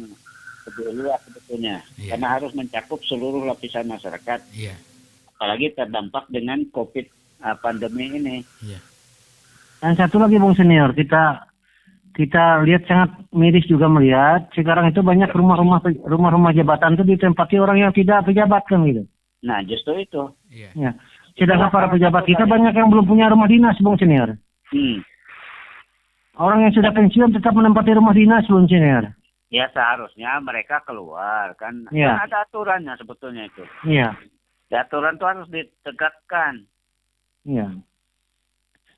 lebih luas sebetulnya. Karena harus mencakup seluruh lapisan masyarakat. Apalagi terdampak dengan COVID pandemi ini. Dan satu lagi Bung Senior, kita lihat sangat miris juga melihat sekarang itu banyak rumah-rumah jabatan itu ditempati orang yang tidak pejabat kan gitu. Nah, justru itu. Ya. Sedangkan para pejabat kita banyak yang belum punya rumah dinas Bung Senior. Orang yang sudah pensiun tetap menempati rumah dinas Bung Senior. Ya seharusnya mereka keluar kan. Kan ada aturannya sebetulnya itu. Iya. Aturan itu harus ditegakkan. Iya.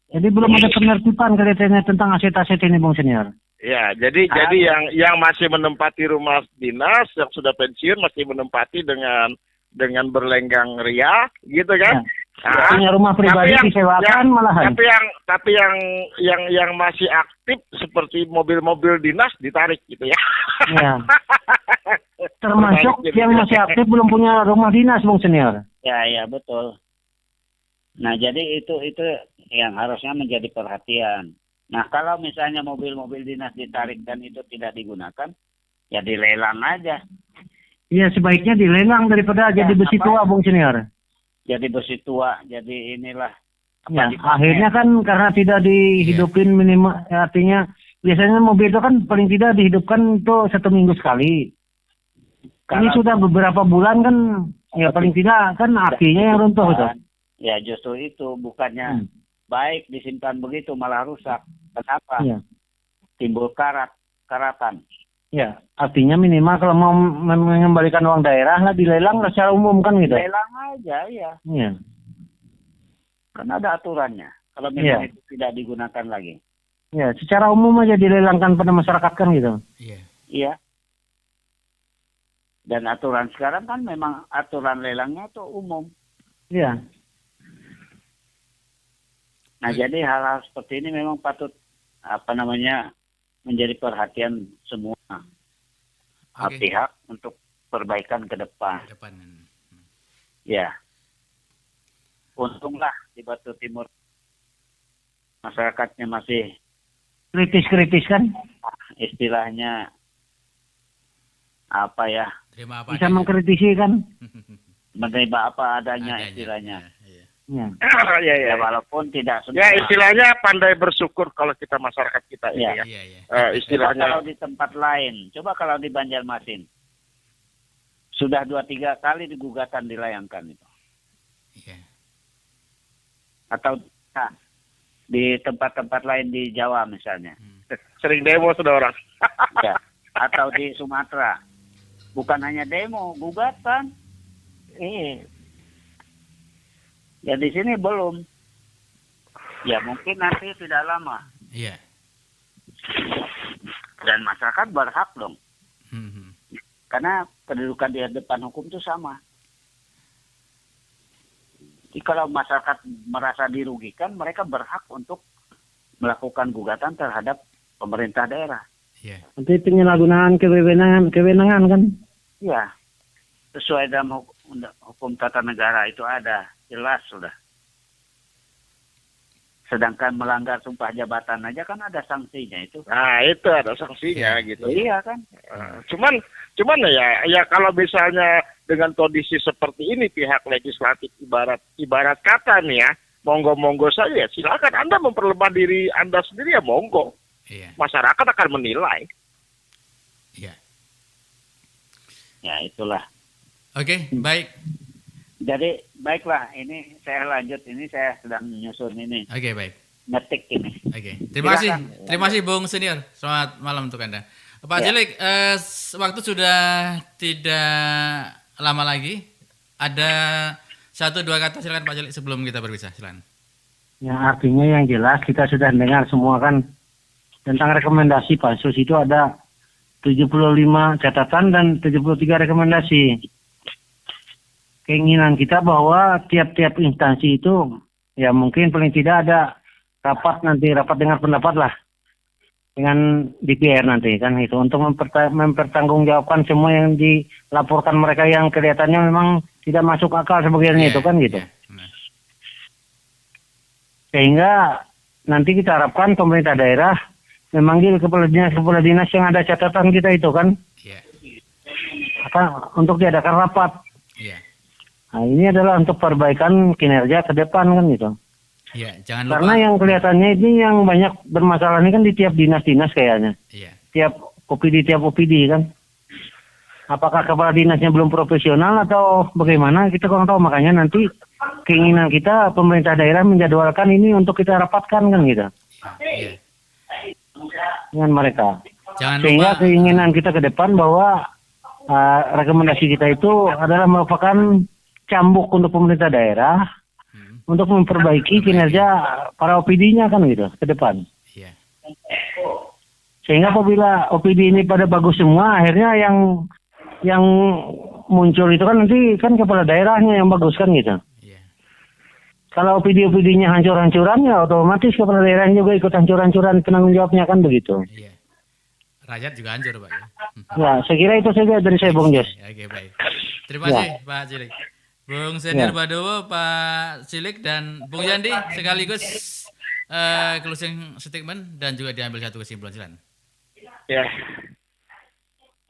Jadi belum ada penertiban kelihatannya tentang aset-aset ini Bung Senior. Ya, jadi yang masih menempati rumah dinas, yang sudah pensiun masih menempati dengan berlenggang ria, gitu kan? Punya rumah pribadi disewakan malahan. Tapi yang masih aktif seperti mobil-mobil dinas ditarik gitu ya. Ya. Termasuk yang masih aktif belum punya rumah dinas Bung Senior. Ya betul. Nah, jadi itu yang harusnya menjadi perhatian. Nah, kalau misalnya mobil-mobil dinas ditarik dan itu tidak digunakan, ya dilelang aja. Iya, sebaiknya dilelang daripada jadi besi tua, Bung Senior. Jadi besi tua, jadi inilah. Ya, akhirnya kan karena tidak dihidupin minimal, artinya biasanya mobil itu kan paling tidak dihidupkan itu 1 minggu sekali. Ini sudah beberapa bulan kan, ya paling tidak kan akinya yang runtuh itu. Ya justru itu bukannya baik disimpan begitu malah rusak. Kenapa? Ya. Timbul karatan. Ya, artinya minimal kalau mau mengembalikan uang daerah lah dilelang lah secara umum kan gitu. Lelang aja ya. Iya. Karena ada aturannya. Kalau memang itu tidak digunakan lagi. Ya, secara umum aja dilelangkan pada masyarakat kan gitu. Iya. Iya. Dan aturan sekarang kan memang aturan lelangnya itu umum. Iya. Nah, jadi hal-hal seperti ini memang patut menjadi perhatian semua pihak untuk perbaikan ke depan. Ya. Untunglah di Batu Timur masyarakatnya masih kritis kan? Istilahnya bisa mengkritisi kan? Menerima apa adanya istilahnya. Ya. Ya, walaupun tidak semua. Ya, istilahnya pandai bersyukur kalau kita masyarakat kita ini ya. Istilahnya. Coba kalau di tempat lain, coba kalau di Banjarmasin. Sudah 2-3 kali gugatan dilayangkan itu. Iya. Atau di tempat-tempat lain di Jawa misalnya. Sering demo sudah orang. Ya. Atau di Sumatera. Bukan hanya demo, gugatan. Ya di sini belum. Ya mungkin nanti tidak lama. Iya. Dan masyarakat berhak dong. Karena kedudukan di depan hukum itu sama. Jadi kalau masyarakat merasa dirugikan, mereka berhak untuk melakukan gugatan terhadap pemerintah daerah. Iya. Nanti penyalahgunaan kewenangan kan? Iya. Sesuai dalam hukum tata negara itu ada. Jelas sudah. Sedangkan melanggar sumpah jabatan aja kan ada sanksinya itu. Nah, itu ada sanksinya gitu. Iya kan. Cuman ya kalau misalnya dengan kondisi seperti ini pihak legislatif ibarat kata nih ya, monggo saja, silakan Anda memperlemah diri Anda sendiri ya monggo. Iya. Masyarakat akan menilai. Iya. Ya itulah. Oke, baik. Jadi baiklah, ini saya lanjut, ini saya sedang menyusun ini. Oke, baik. Ngetik ini. Oke, terima kasih Bung Senior. Selamat malam untuk Anda. Pak Jelik, waktu sudah tidak lama lagi. Ada 1-2 kata silakan Pak Jelik sebelum kita berpisah, silakan. Ya, artinya yang jelas kita sudah dengar semua kan tentang rekomendasi Pansus itu ada 75 catatan dan 73 rekomendasi. Keinginan kita bahwa tiap-tiap instansi itu ya mungkin paling tidak ada rapat dengar pendapat lah dengan DPR nanti kan itu untuk mempertanggungjawabkan semua yang dilaporkan mereka yang kelihatannya memang tidak masuk akal sebagainya itu kan gitu. Sehingga nanti kita harapkan pemerintah daerah memanggil kepala dinas yang ada catatan kita itu kan. Untuk diadakan rapat. Nah, ini adalah untuk perbaikan kinerja ke depan kan gitu. Iya, jangan lupa. Karena yang kelihatannya ini yang banyak bermasalah ini kan di tiap dinas-dinas kayaknya. Iya. Tiap OPD kan. Apakah kepala dinasnya belum profesional atau bagaimana? Kita kurang tahu, makanya nanti keinginan kita pemerintah daerah menjadwalkan ini untuk kita rapatkan kan gitu. Iya. Dengan mereka. lupa. Sehingga keinginan kita ke depan bahwa rekomendasi kita itu adalah merupakan cambuk untuk pemerintah daerah untuk memperbaiki kinerja para OPD-nya kan gitu ke depan. Iya. Sehingga apabila OPD ini pada bagus semua, akhirnya yang muncul itu kan nanti kan kepala daerahnya yang bagus kan gitu. Iya. Kalau OPD-nya hancur-hancuran ya otomatis kepala daerahnya juga ikut hancur-hancuran penanggung jawabnya kan begitu. Iya. Rakyat juga hancur, Pak. Ya, saya kira itu saja dari saya, Bung Jos. Oke, baik. Terima kasih, Pak Jelik. Bung Senior Ya. Badowo, Pak Cilik, dan Bung Yandi sekaligus closing statement dan juga diambil satu kesimpulan, silakan. Ya,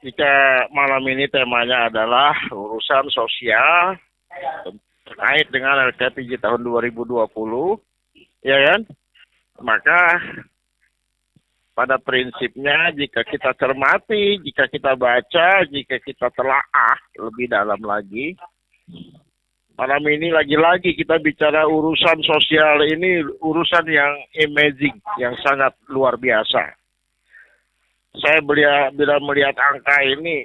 jika malam ini temanya adalah urusan sosial terkait dengan LKPJ tahun 2020, ya kan? Maka pada prinsipnya jika kita cermati, jika kita baca, jika kita telaah lebih dalam lagi, malam ini lagi-lagi kita bicara urusan sosial ini urusan yang amazing, yang sangat luar biasa. Saya bila melihat angka ini,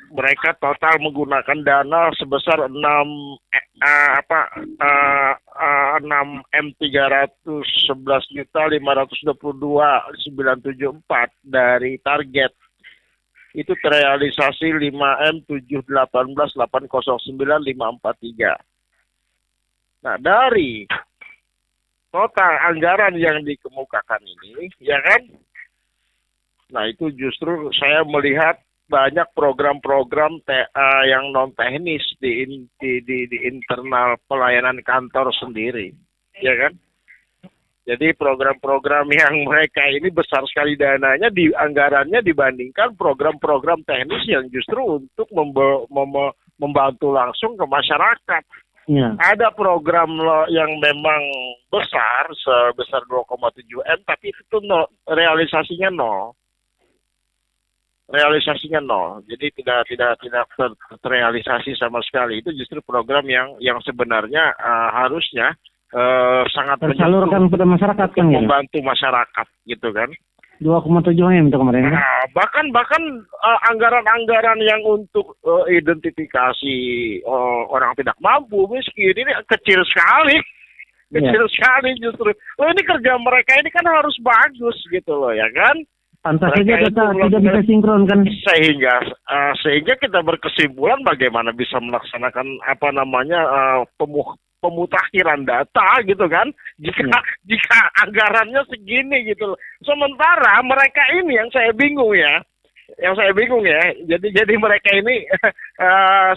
mereka total menggunakan dana sebesar 6M311.522.974 dari target. Itu terrealisasi 5M718.809.543. Nah, dari total anggaran yang dikemukakan ini, ya kan? Nah, itu justru saya melihat banyak program-program yang non teknis di internal pelayanan kantor sendiri, ya kan? Jadi program-program yang mereka ini besar sekali dananya di anggarannya dibandingkan program-program teknis yang justru untuk membantu langsung ke masyarakat. Ya. Ada program yang memang besar sebesar 2,7 M, tapi itu realisasinya nol. Realisasinya nol, jadi tidak terrealisasi sama sekali. Itu justru program yang sebenarnya harusnya sangat tersalurkan pada masyarakat kan, ya? Membantu masyarakat gitu kan. 2,7 M itu kemarin. Nah, bahkan anggaran-anggaran yang untuk identifikasi orang tidak mampu, miskin ini kecil sekali. Kecil sekali justru. Loh, ini kerja mereka ini kan harus bagus gitu loh, ya kan? Pantas saja kita tidak bisa sinkronkan. Sehingga kita berkesimpulan bagaimana bisa melaksanakan pemutakhiran data gitu kan, jika anggarannya segini gitu loh. Sementara mereka ini yang saya bingung ya, jadi mereka ini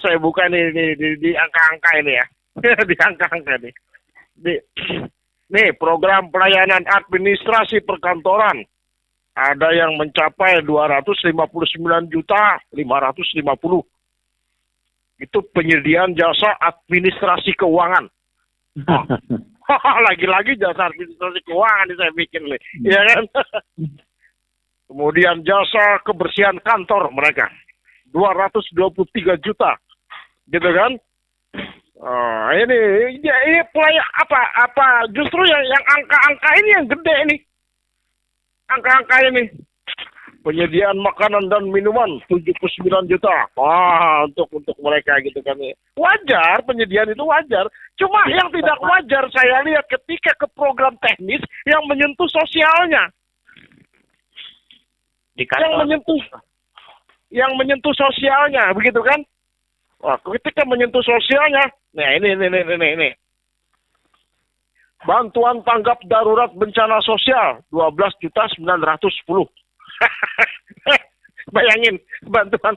saya buka di angka-angka ini ya. Di angka-angka nih. Nih program pelayanan administrasi perkantoran ada yang mencapai 259.550.000. Itu penyediaan jasa administrasi keuangan. Lagi-lagi jasa administrasi keuangan ini saya bikin nih, ya kan? Kemudian jasa kebersihan kantor mereka 223 juta, gitu kan? Ini justru yang angka-angka ini yang gede ini, angka-angka ini. Penyediaan makanan dan minuman 79 juta. Wah, untuk mereka gitu kan. Wajar, penyediaan itu wajar. Cuma yang tidak wajar saya lihat ketika ke program teknis yang menyentuh sosialnya. Yang menyentuh sosialnya, begitu kan? Wah, ketika menyentuh sosialnya, nah ini. Bantuan tanggap darurat bencana sosial 12.910. Bayangin, bantuan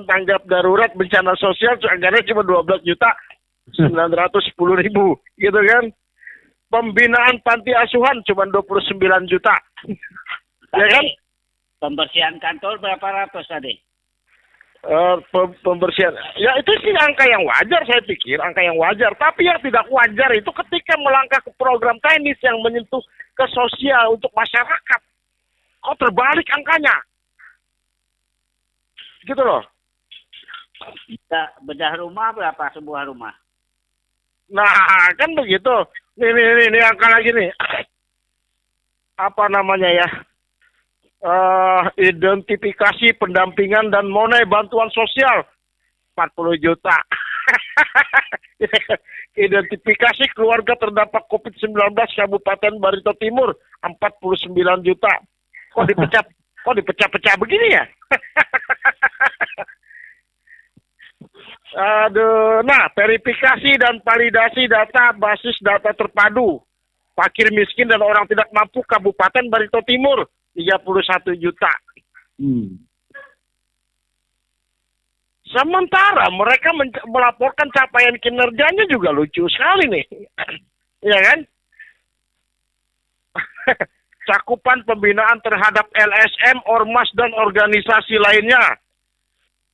tanggap darurat bencana sosial anggarannya cuma 12.910.000 gitu kan. Pembinaan panti asuhan cuma 29 juta. Ya kan? Pembersihan kantor berapa ratus tadi? Pembersihan. Ya itu sih angka yang wajar, saya pikir angka yang wajar. Tapi yang tidak wajar itu ketika melangkah ke program teknis yang menyentuh ke sosial untuk masyarakat. Kok terbalik angkanya? Gitu loh. Bedah rumah berapa sebuah rumah? Nah, kan begitu. Ini angka lagi nih. Apa namanya ya? Identifikasi pendampingan dan monai bantuan sosial 40 juta. Identifikasi keluarga terdampak COVID-19 Kabupaten Barito Timur 49 juta. Kok dipecah begini ya? Aduh, nah, verifikasi dan validasi data basis data terpadu fakir miskin dan orang tidak mampu Kabupaten Barito Timur 31 juta. Sementara mereka melaporkan capaian kinerjanya juga lucu sekali nih. Ya kan? Cakupan pembinaan terhadap LSM, ormas, dan organisasi lainnya.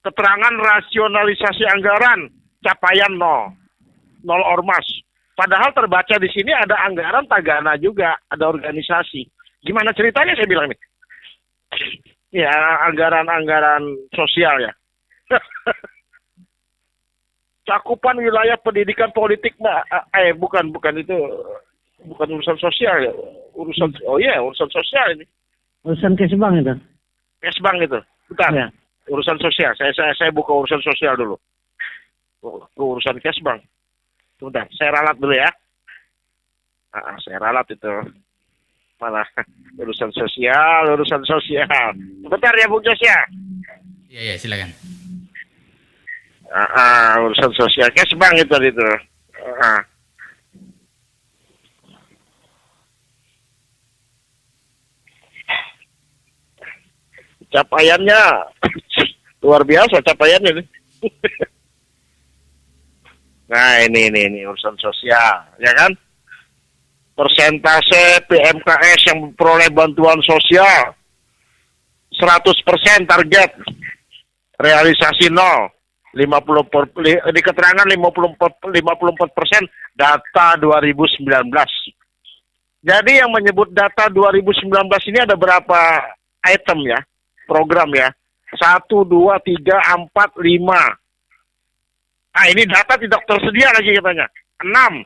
Keterangan rasionalisasi anggaran, capaian 0. 0 ormas. Padahal terbaca di sini ada anggaran tagana juga, ada organisasi. Gimana ceritanya saya bilang nih? Ya, anggaran-anggaran sosial ya. Cakupan wilayah pendidikan politik, bukan itu, bukan urusan sosial ya. Urusan sosial ini. Urusan Kesbang itu. Kesbang itu. Bentar. Ya. Urusan sosial. Saya buka urusan sosial dulu. Urusan Kesbang. Bentar, saya ralat dulu ya. Saya ralat itu. Mana? Urusan sosial. Bentar ya, Bung Jos ya. Iya, silakan. Urusan sosial. Kesbang itu. Capaiannya luar biasa capaiannya nih. Nah ini urusan sosial, ya kan? Persentase PMKS yang memperoleh bantuan sosial 100% target, realisasi 0, 50 di keterangan 54% data 2019. Jadi yang menyebut data 2019 ini ada berapa item ya? Program ya, 1, 2, 3, 4, 5. Ini data tidak tersedia lagi katanya. 6,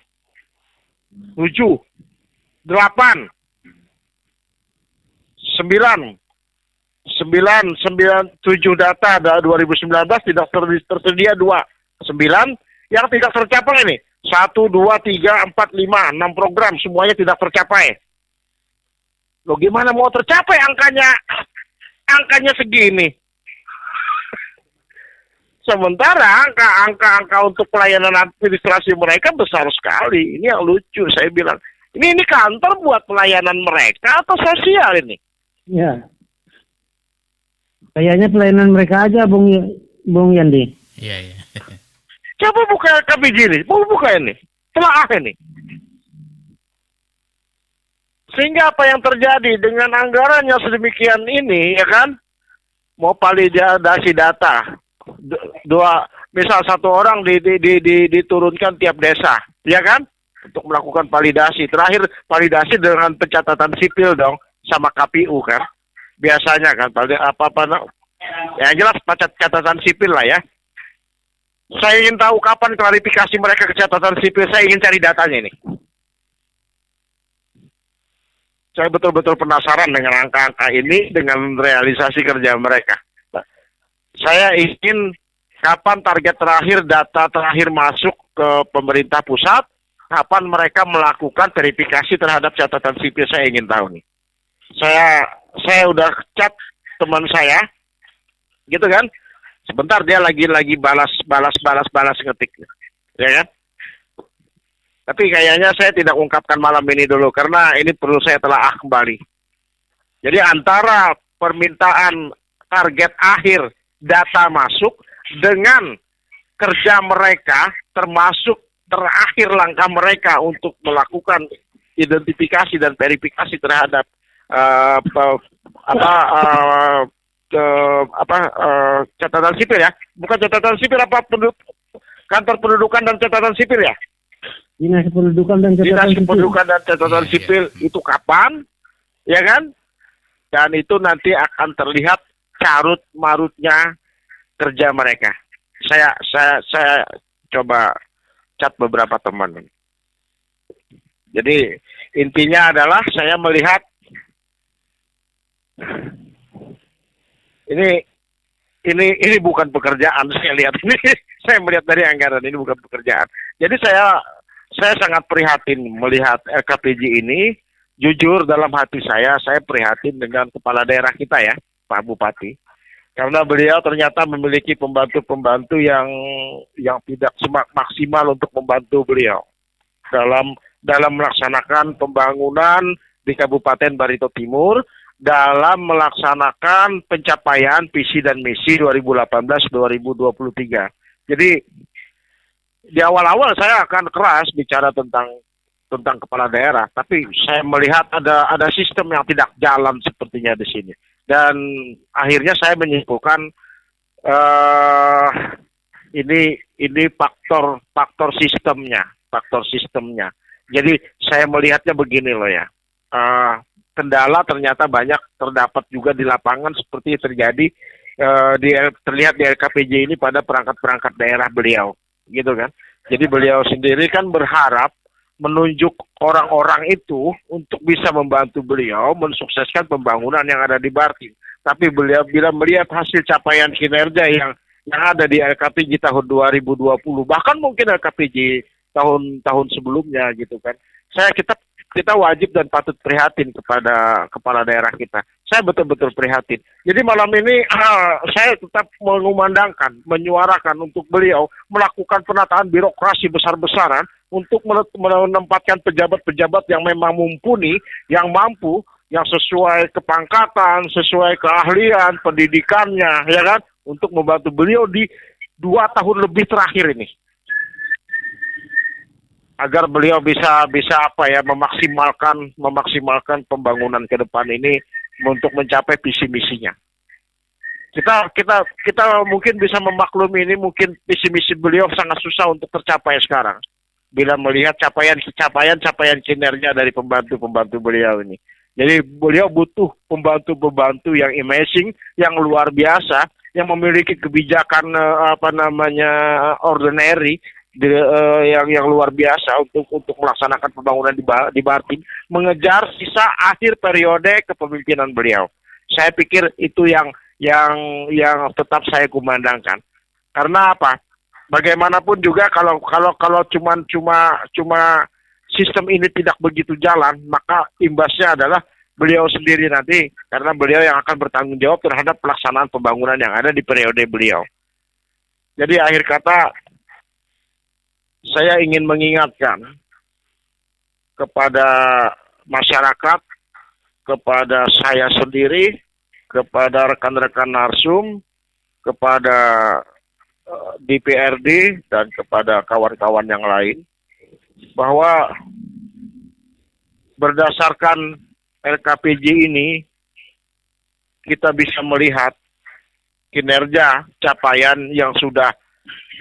7, 8, 9, 7 data ada 2019 tidak tersedia 2. 9 yang tidak tercapai ini. 1, 2, 3, 4, 5, 6 program semuanya tidak tercapai. Loh gimana mau tercapai angkanya segini. Sementara angka untuk pelayanan administrasi mereka besar sekali. Ini yang lucu saya bilang. Ini kantor buat pelayanan mereka atau sosial ini? Ya. Kayaknya pelayanan mereka aja, Bung Yandi. Iya. Coba buka KPJ ini. Buka ini. Telaah ini. Sehingga apa yang terjadi dengan anggaran yang sedemikian ini, ya kan? Mau validasi data. Misal 1 orang diturunkan tiap desa, ya kan? Untuk melakukan validasi. Terakhir validasi dengan pencatatan sipil dong, sama KPU kan? Biasanya kan, ya jelas catatan sipil lah ya. Saya ingin tahu kapan klarifikasi mereka ke catatan sipil, saya ingin cari datanya ini. Saya betul-betul penasaran dengan angka-angka ini, dengan realisasi kerja mereka. Saya ingin kapan target terakhir, data terakhir masuk ke pemerintah pusat, kapan mereka melakukan verifikasi terhadap catatan sipil, saya ingin tahu nih. Saya udah chat teman saya, gitu kan? Sebentar dia lagi balas ngetik, ya kan? Tapi kayaknya saya tidak ungkapkan malam ini dulu, karena ini perlu saya telaah kembali. Jadi antara permintaan target akhir data masuk dengan kerja mereka, termasuk terakhir langkah mereka untuk melakukan identifikasi dan verifikasi terhadap catatan sipil ya. Bukan catatan sipil, kantor pendudukan dan catatan sipil ya. Dinas Pendudukan dan Catatan Sipil itu kapan, ya kan? Dan itu nanti akan terlihat carut marutnya kerja mereka. Saya coba chat beberapa teman. Jadi intinya adalah saya melihat ini bukan pekerjaan, saya lihat ini. Saya melihat dari anggaran ini bukan pekerjaan. Jadi saya sangat prihatin melihat LKPJ ini. Jujur dalam hati saya prihatin dengan kepala daerah kita ya, Pak Bupati. Karena beliau ternyata memiliki pembantu-pembantu yang tidak maksimal untuk membantu beliau dalam melaksanakan pembangunan di Kabupaten Barito Timur, dalam melaksanakan pencapaian visi dan misi 2018-2023. Jadi di awal-awal saya akan keras bicara tentang kepala daerah, tapi saya melihat ada sistem yang tidak jalan sepertinya di sini. Dan akhirnya saya menyimpulkan ini faktor sistemnya. Jadi saya melihatnya begini loh ya. Kendala ternyata banyak terdapat juga di lapangan seperti terjadi terlihat di LKPJ ini pada perangkat-perangkat daerah beliau, gitu kan. Jadi beliau sendiri kan berharap menunjuk orang-orang itu untuk bisa membantu beliau mensukseskan pembangunan yang ada di Bartim. Tapi beliau bila melihat hasil capaian kinerja yang ada di LKPJ tahun 2020, bahkan mungkin LKPJ tahun sebelumnya gitu kan. Kita wajib dan patut prihatin kepada kepala daerah kita. Saya betul-betul prihatin. Jadi malam ini saya tetap mengumandangkan, menyuarakan untuk beliau melakukan penataan birokrasi besar-besaran untuk menempatkan pejabat-pejabat yang memang mumpuni, yang mampu, yang sesuai kepangkatan, sesuai keahlian, pendidikannya, ya kan, untuk membantu beliau di 2 tahun lebih terakhir ini. Agar beliau bisa memaksimalkan pembangunan ke depan ini untuk mencapai visi misinya. Kita mungkin bisa memaklumi ini, mungkin visi misi beliau sangat susah untuk tercapai sekarang bila melihat capaian kinerja dari pembantu pembantu beliau ini. Jadi beliau butuh pembantu yang amazing, yang luar biasa, yang memiliki kebijakan ordinary, yang luar biasa untuk melaksanakan pembangunan di Bartim, mengejar sisa akhir periode kepemimpinan beliau. Saya pikir itu yang tetap saya kumandangkan. Karena apa? Bagaimanapun juga kalau cuma sistem ini tidak begitu jalan, maka imbasnya adalah beliau sendiri nanti, karena beliau yang akan bertanggung jawab terhadap pelaksanaan pembangunan yang ada di periode beliau. Jadi akhir kata, saya ingin mengingatkan kepada masyarakat, kepada saya sendiri, kepada rekan-rekan Narsum, kepada DPRD, dan kepada kawan-kawan yang lain, bahwa berdasarkan LKPJ ini, kita bisa melihat kinerja capaian yang sudah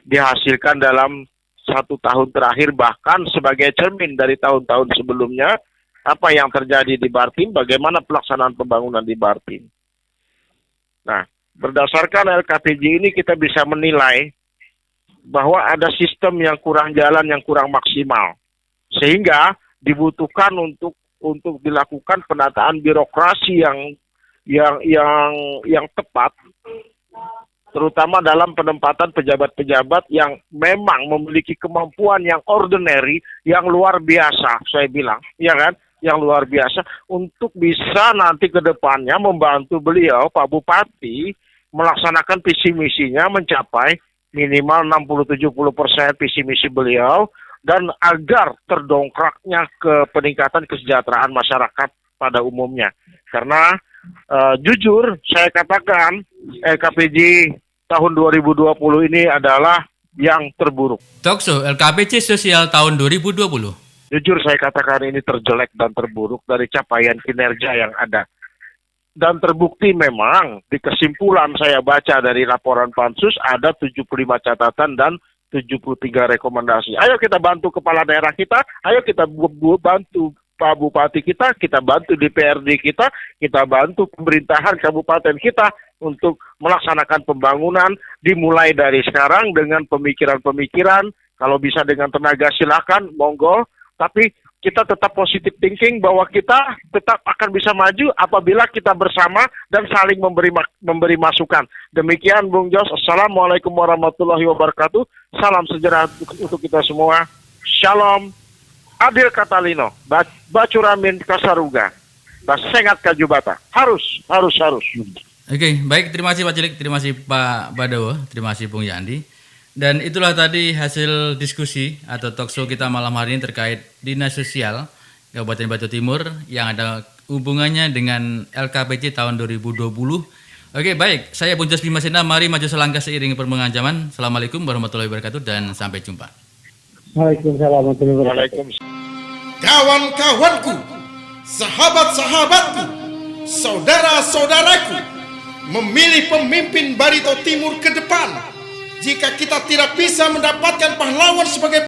dihasilkan dalam 1 tahun terakhir, bahkan sebagai cermin dari tahun-tahun sebelumnya, apa yang terjadi di Bartim, bagaimana pelaksanaan pembangunan di Bartim. Nah, berdasarkan LKPJ ini kita bisa menilai bahwa ada sistem yang kurang jalan, yang kurang maksimal, sehingga dibutuhkan untuk dilakukan penataan birokrasi yang tepat, terutama dalam penempatan pejabat-pejabat yang memang memiliki kemampuan yang ordinary, yang luar biasa, saya bilang, ya kan, yang luar biasa, untuk bisa nanti ke depannya membantu beliau, Pak Bupati, melaksanakan visi misinya mencapai minimal 60-70% visi misi beliau, dan agar terdongkraknya ke peningkatan kesejahteraan masyarakat pada umumnya. Karena jujur saya katakan LKPJ tahun 2020 ini adalah yang terburuk. Talkshow LKPJ Sosial tahun 2020. Jujur saya katakan ini terjelek dan terburuk dari capaian kinerja yang ada. Dan terbukti memang di kesimpulan saya baca dari laporan Pansus ada 75 catatan dan 73 rekomendasi. Ayo kita bantu kepala daerah kita, ayo kita bantu Pak Bupati kita bantu DPRD kita bantu pemerintahan kabupaten kita untuk melaksanakan pembangunan dimulai dari sekarang dengan pemikiran-pemikiran, kalau bisa dengan tenaga silakan, monggo, tapi kita tetap positive thinking bahwa kita tetap akan bisa maju apabila kita bersama dan saling memberi masukan. Demikian Bung Jos, Assalamualaikum warahmatullahi wabarakatuh, salam sejahtera untuk kita semua, Shalom. Adil Katalino, Bacuramin Kasaruga, Basengat Kajubata. Harus. Oke, baik, terima kasih Pak Cilik, terima kasih Pak Badawo, terima kasih Bung Yandi. Dan itulah tadi hasil diskusi atau talkshow kita malam hari ini terkait dinas sosial Kabupaten Batu Timur yang ada hubungannya dengan LKPJ tahun 2020. Oke, baik. Saya Bunjos Bimasena, mari maju selangkah seiring perkembangan zaman. Assalamualaikum warahmatullahi wabarakatuh dan sampai jumpa. Waalaikumsalam warahmatullahi wabarakatuh. Kawan-kawanku, sahabat-sahabatku, saudara-saudaraku, memilih pemimpin Barito Timur ke depan. Jika kita tidak bisa mendapatkan pahlawan sebagai